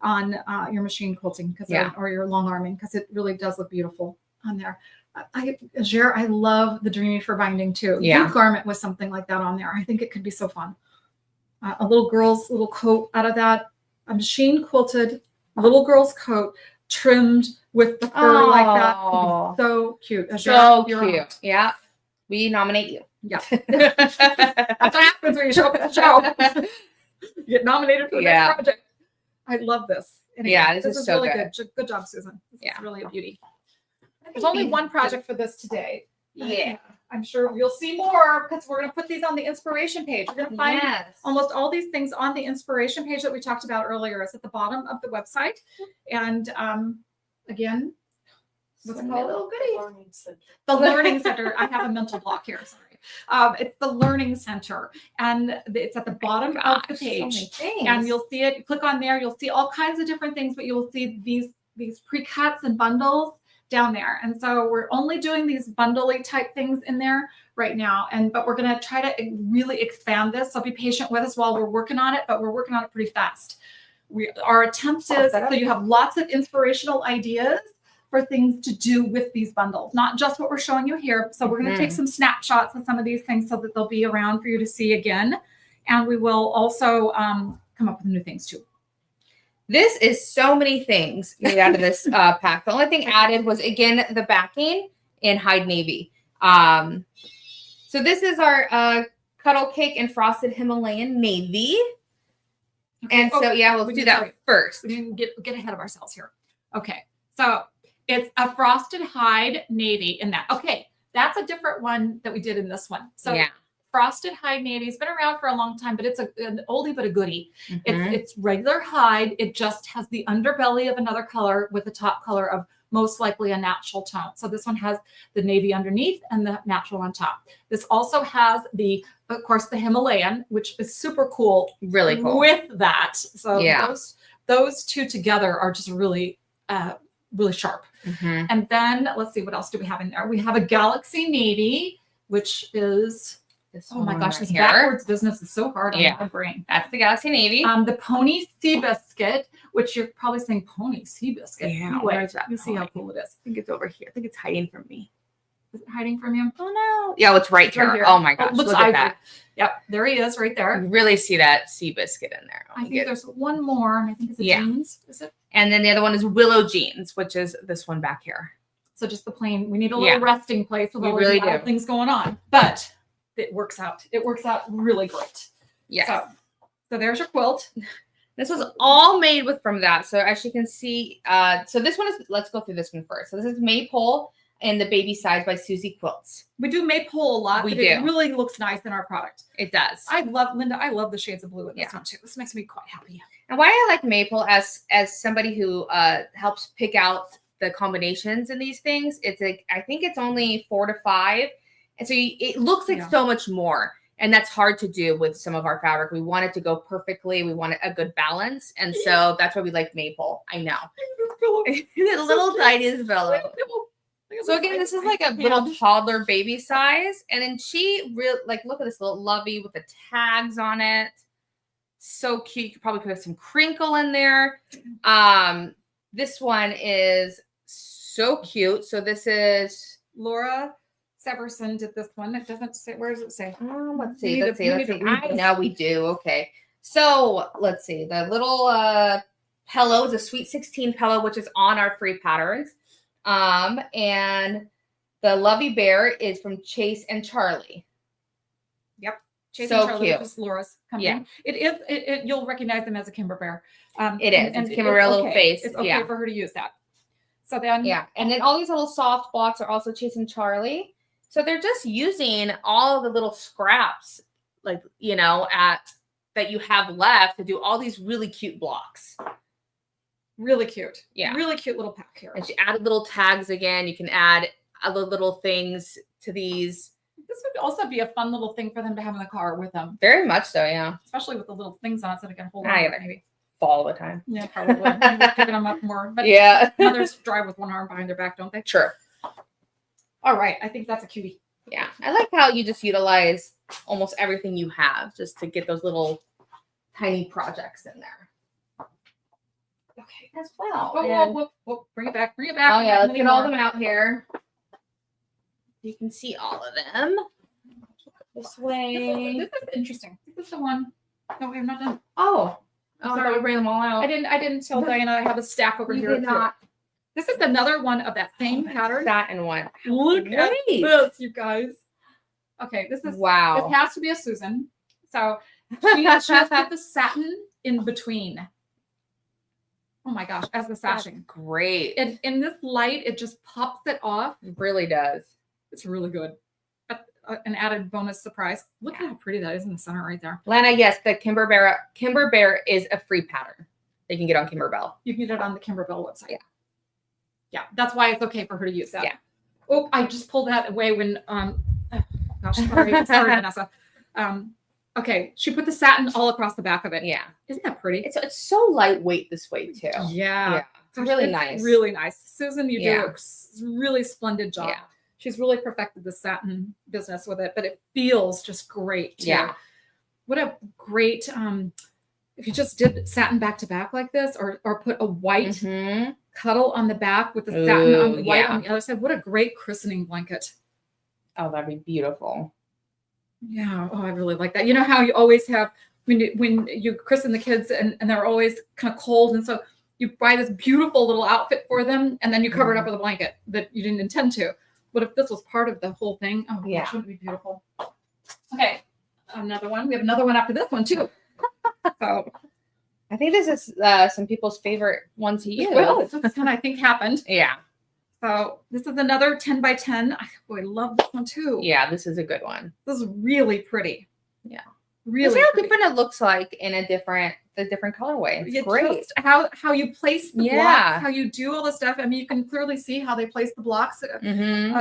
on your machine quilting or your long arming, because it really does look beautiful on there. I love the Dreamy Fur binding too. Yeah. Good garment with something like that on there. I think it could be so fun. A little girl's little coat out of that, a machine quilted little girl's coat trimmed with the fur like that. So cute. So cute. Yeah. We nominate you. Yeah. That's what happens when you show up at the show. You get nominated for the next project. I love this. Anyway, this is so really good. Good job, Susan. This is really a beauty. There's only one project for this today. Yeah. I'm sure you'll see more because we're going to put these on the inspiration page. We're going to find almost all these things on the inspiration page that we talked about earlier. It's at the bottom of the website. And again, what's it called? Little goodie. The Learning Center. I have a mental block here. Sorry. It's the Learning Center. And it's at the bottom of the page. And you'll see it. You click on there. You'll see all kinds of different things, but you will see these pre-cuts and bundles down there. And so we're only doing these bundle-y type things in there right now. But we're going to try to really expand this. So be patient with us while we're working on it, but we're working on it pretty fast. our attempt is so you have lots of inspirational ideas for things to do with these bundles, not just what we're showing you here. So we're going to take some snapshots of some of these things so that they'll be around for you to see again. And we will also come up with new things too. This is so many things made out of this pack. The only thing added was, again, the backing in Hide Navy. So this is our Cuddle Cake and Frosted Himalayan Navy. Okay. And so, yeah, we'll do that first. We didn't get ahead of ourselves here. Okay. So it's a frosted hide navy in that. Okay. That's a different one that we did in this one. So yeah. Frosted hide navy has been around for a long time, but it's an oldie but a goodie. It's regular hide. It just has the underbelly of another color with the top color of most likely a natural tone. So this one has the navy underneath and the natural on top. This also has of course, the Himalayan, which is super cool. Really cool. With that. So yeah. those two together are just really, really sharp. And then let's see, what else do we have in there? We have a Galaxy Navy, which is, oh my gosh, this backwards business is so hard on my brain. That's the Galaxy Navy. The Pony Seabiscuit, which you're probably saying Pony Seabiscuit. Yeah, anyway, where's that? You see how cool it is. I think it's over here. I think it's hiding from me. Is it hiding from you? Oh no. Yeah, it's right here. Oh my gosh. Looks look at that. Yep, there he is right there. You really see that sea biscuit in there. I think there's one more, and I think it's a jeans. Is it? And then the other one is Willow Jeans, which is this one back here. So just the plain. We need a little resting place with all these things going on, but it works out. It works out really great. Yeah. So there's your quilt. This was all made from that. So as you can see, so this one is, let's go through this one first. So this is Maypole and the Baby Size by Susie Quilts. We do Maypole a lot. We do. It really looks nice in our product. It does. I love the shades of blue in this one too. This makes me quite happy. And why I like Maple as somebody who helps pick out the combinations in these things, it's like, I think it's only 4 to 5. And so it looks like so much more. And that's hard to do with some of our fabric. We want it to go perfectly. We want a good balance. And so that's why we like Maple. I know. The little tiniest pillow. So again, this is like a little toddler baby size. And then she really, like, look at this little lovey with the tags on it. So cute. You could probably put some crinkle in there. This one is so cute. So this is Laura Severson did this one. It doesn't say, where does it say? Let's see. I know we do. Okay. So let's see. The little pillow is a Sweet 16 pillow, which is on our free patterns. And the Lovey Bear is from Chase and Charlie. Yep. Chase so and Charlie, cute. Which is Laura's company. Yeah. It is. You'll recognize them as a Kimber Bear. It is. It's Kimber Bear little face. It's okay for her to use that. So then. Yeah. And then all these little soft blocks are also Chase and Charlie. So they're just using all the little scraps, like, you know, that you have left to do all these really cute blocks. Really cute. Yeah. Really cute little pack here. And she added little tags again. You can add other little things to these. This would also be a fun little thing for them to have in the car with them. Very much so, yeah. Especially with the little things on it so they can hold on. Maybe fall all the time. Yeah, probably. Maybe picking them up more. But yeah. Mothers drive with one arm behind their back, don't they? Sure. All right. I think that's a cutie. Yeah. I like how you just utilize almost everything you have just to get those little tiny projects in there. Okay. As well. Whoa. Bring it back. Bring it back. Oh, yeah. Let's get all them out here. You can see all of them. This way. This is interesting. This is the one. No, we have not done. Oh. Sorry, we bring them all out. I didn't tell Diana I have a stack over here. Did not. This is another one of that same pattern. That and one. Look at this, you guys. Okay, this is wow. This has to be a Susan. So she has put the satin in between. Oh my gosh, as the sashing. That's great. In this light, it just pops it off. It really does. It's really good. An added bonus surprise. Look at how pretty that is in the center right there. Lana, yes, the Kimber Bear is a free pattern. They can get on Kimberbell. You can get it on the Kimberbell website. Yeah, that's why it's okay for her to use that. Yeah. Oh, I just pulled that away when gosh, sorry, Vanessa. Okay, she put the satin all across the back of it. Yeah. Isn't that pretty? It's so lightweight this way too. Yeah. It's really nice. Really nice. Susan, you do a really splendid job. Yeah. She's really perfected the satin business with it, but it feels just great too. Yeah. What a great if you just did satin back to back like this, or put a white Cuddle on the back with the satin on the white on the other side, what a great christening blanket. Oh, that'd be beautiful. Yeah. Oh, I really like that. You know how you always have when you christen the kids and they're always kind of cold, and so you buy this beautiful little outfit for them, and then you cover it up with a blanket that you didn't intend to. What if this was part of the whole thing? Oh, yeah, wouldn't it be beautiful? Okay, another one. We have another one after this one too. So I think this is some people's favorite one to use. Well, this one I think happened. Yeah. So this is another 10 by 10. I love this one too. Yeah, this is a good one. This is really pretty. Yeah. Really see how pretty. different it looks like in a different colorway. It's great. Just how you place the blocks, how you do all the stuff. I mean, you can clearly see how they place the blocks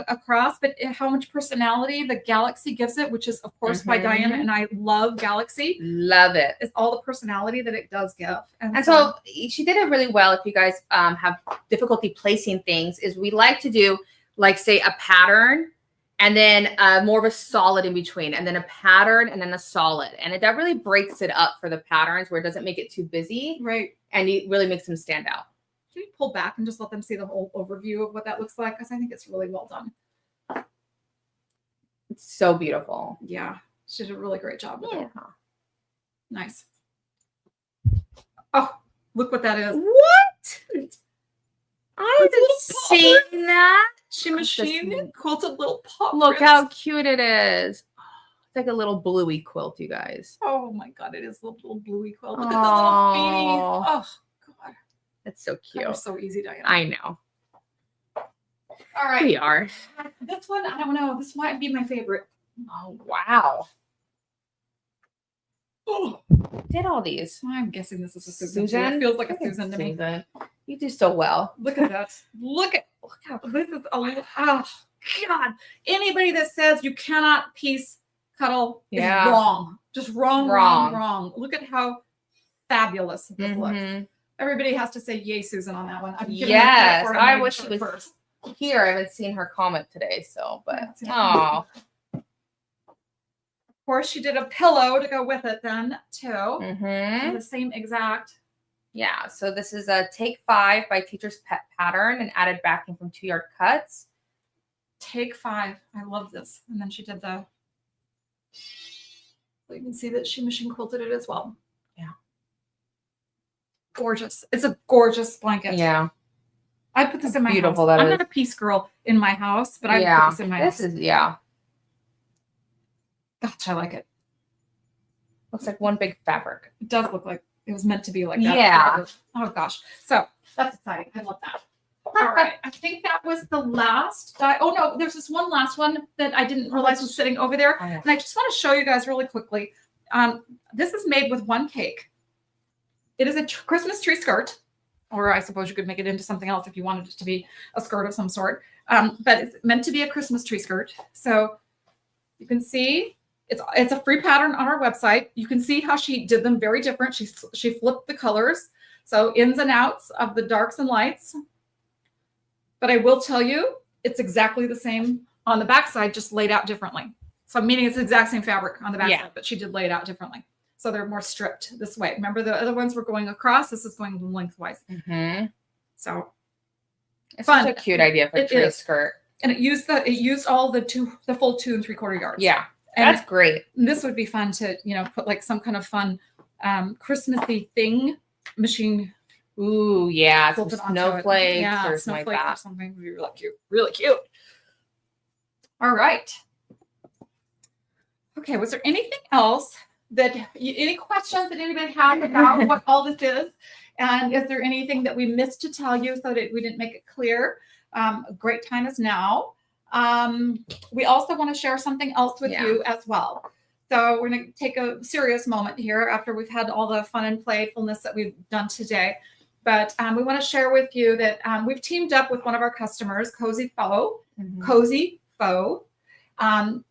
across, but how much personality the Galaxy gives it, which is of course by Diana, and I love Galaxy. Love it. It's all the personality that it does give. And so she did it really well. If you guys have difficulty placing things, is we like to do like say a pattern and then more of a solid in between, and then a pattern, and then a solid. And that really breaks it up for the patterns where it doesn't make it too busy. Right. And it really makes them stand out. Can you pull back and just let them see the whole overview of what that looks like? Because I think it's really well done. It's so beautiful. Yeah. She did a really great job with it. Nice. Oh, look what that is. What? I haven't seen that. She machined quilted little paw Look prints. how cute it is. It's like a little bluey quilt, you guys. Oh my God, it is a little bluey quilt. Look at the little feeties. Oh God. That's so cute. That was so easy, Diana. I know. All right. We are. This one, I don't know. This might be my favorite. Oh, wow. Oh, Did all these. I'm guessing this is a Susan. Susan? It feels like a Susan to me. You do so well. Look at that. Look how this is a little, oh God. Anybody that says you cannot piece Cuddle is wrong. Just wrong. Look at how fabulous this looks. Everybody has to say yay, Susan, on that one. Yes, I wish she was first. Here. I haven't seen her comment today, so but oh. Of course, she did a pillow to go with it then too. The same exact. Yeah, so this is a Take 5 by Teacher's Pet pattern and added backing from 2 yard cuts. Take 5. I love this. And then she did the. You can see that she machine quilted it as well. Yeah. Gorgeous. It's a gorgeous blanket. Yeah. I put this in my beautiful house. that I'm is. not a piece girl in my house, but I put this in my house. This is Gosh, I like it. Looks like one big fabric. It does look like it was meant to be like that. Yeah. Oh gosh. So that's exciting. I love that. All right. I think that was the last. Oh no, there's this one last one that I didn't realize was sitting over there. Oh, yeah. And I just want to show you guys really quickly. This is made with one cake. It is a Christmas tree skirt, or I suppose you could make it into something else if you wanted it to be a skirt of some sort. But it's meant to be a Christmas tree skirt. So you can see it's a free pattern on our website. You can see how she did them very different. She flipped the colors, so ins and outs of the darks and lights. But I will tell you, it's exactly the same on the backside, just laid out differently. So meaning it's the exact same fabric on the backside, but she did lay it out differently. So they're more stripped this way. Remember the other ones were going across. This is going lengthwise. So it's such a cute idea for a tree skirt. And it used all the full 2 3/4 yards. Yeah. And that's great. This would be fun to, put like some kind of fun Christmassy thing machine. Ooh, yeah. Some snowflakes or something like that. Or something would be really cute. Really cute. All right. Okay. Was there anything else any questions that anybody had about what all this is? And is there anything that we missed to tell you so that we didn't make it clear? A great time is now. We also want to share something else with you as well. So we're going to take a serious moment here after we've had all the fun and playfulness that we've done today. But we want to share with you that we've teamed up with one of our customers, Cozy Faux. Cozy Faux.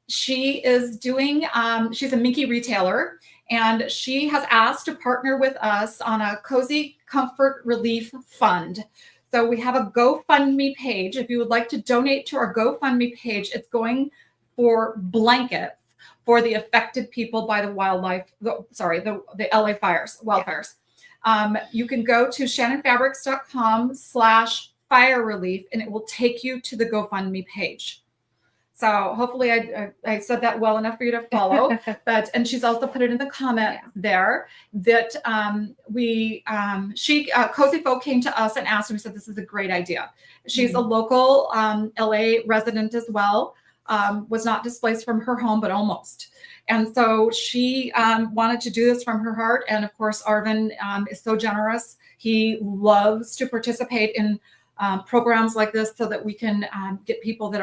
She is doing, she's a Minky retailer, and she has asked to partner with us on a Cozy Comfort Relief Fund. So we have a GoFundMe page. If you would like to donate to our GoFundMe page, it's going for blankets for the affected people by the the LA wildfires. You can go to shannonfabrics.com/fire relief, and it will take you to the GoFundMe page. So hopefully I said that well enough for you to follow. And she's also put it in the comment there that Cozy Folk came to us and asked, and we said, this is a great idea. She's a local LA resident as well, was not displaced from her home, but almost. And so she wanted to do this from her heart. And of course, Arvin is so generous. He loves to participate in programs like this so that we can get people that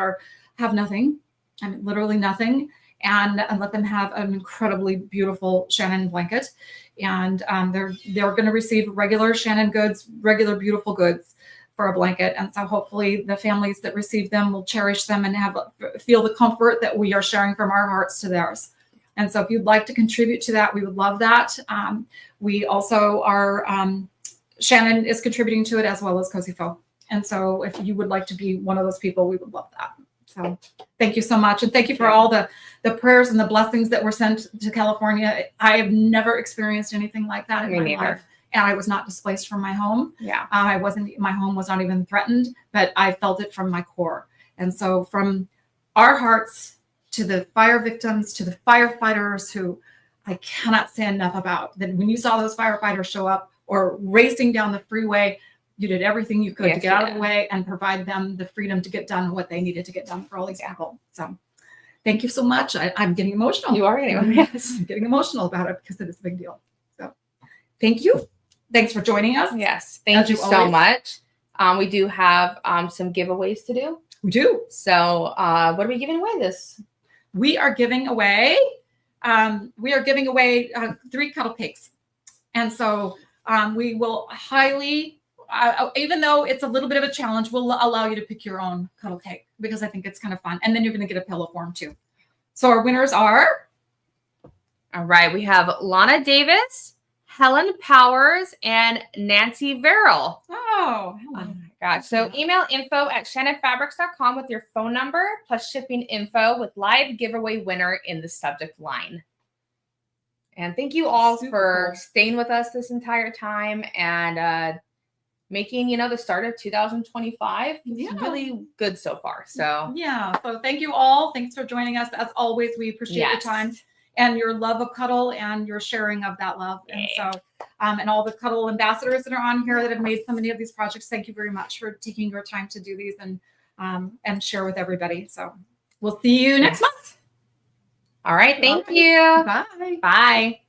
have nothing, I mean, literally nothing, and let them have an incredibly beautiful Shannon blanket. And they're going to receive regular Shannon goods, regular beautiful goods for a blanket. And so hopefully the families that receive them will cherish them and feel the comfort that we are sharing from our hearts to theirs. And so if you'd like to contribute to that, we would love that. We also are, Shannon is contributing to it as well as Cozy Folk. And so if you would like to be one of those people, we would love that. So thank you so much. And thank you for all the prayers and the blessings that were sent to California. I have never experienced anything like that in my life. And I was not displaced from my home. Yeah. My home was not even threatened, but I felt it from my core. And so from our hearts to the fire victims, to the firefighters who I cannot say enough about, that when you saw those firefighters show up or racing down the freeway, you did everything you could to get out of the way and provide them the freedom to get done what they needed to get done for all these people. So thank you so much. I'm getting emotional. You are getting emotional. Yes, I'm getting emotional about it because it is a big deal. So thank you. Thanks for joining us. Yes. Thank you so much. We do have some giveaways to do. We do. So what are we giving away this? We are giving away 3 Cuddle cakes. And so we will highly, even though it's a little bit of a challenge, we'll allow you to pick your own Cuddle cake because I think it's kind of fun. And then you're going to get a pillow for them too. So our winners are? All right. We have Lana Davis, Helen Powers, and Nancy Verrill. Oh my gosh. So email info@shannonfabrics.com with your phone number plus shipping info with live giveaway winner in the subject line. And thank you all for staying with us this entire time and making, the start of 2025 really good so far. So so thank you all. Thanks for joining us. As always, we appreciate your time and your love of Cuddle and your sharing of that love. And so, and all the Cuddle ambassadors that are on here that have made so many of these projects, thank you very much for taking your time to do these and share with everybody. So we'll see you next month. All right. Thank you. Bye. Bye.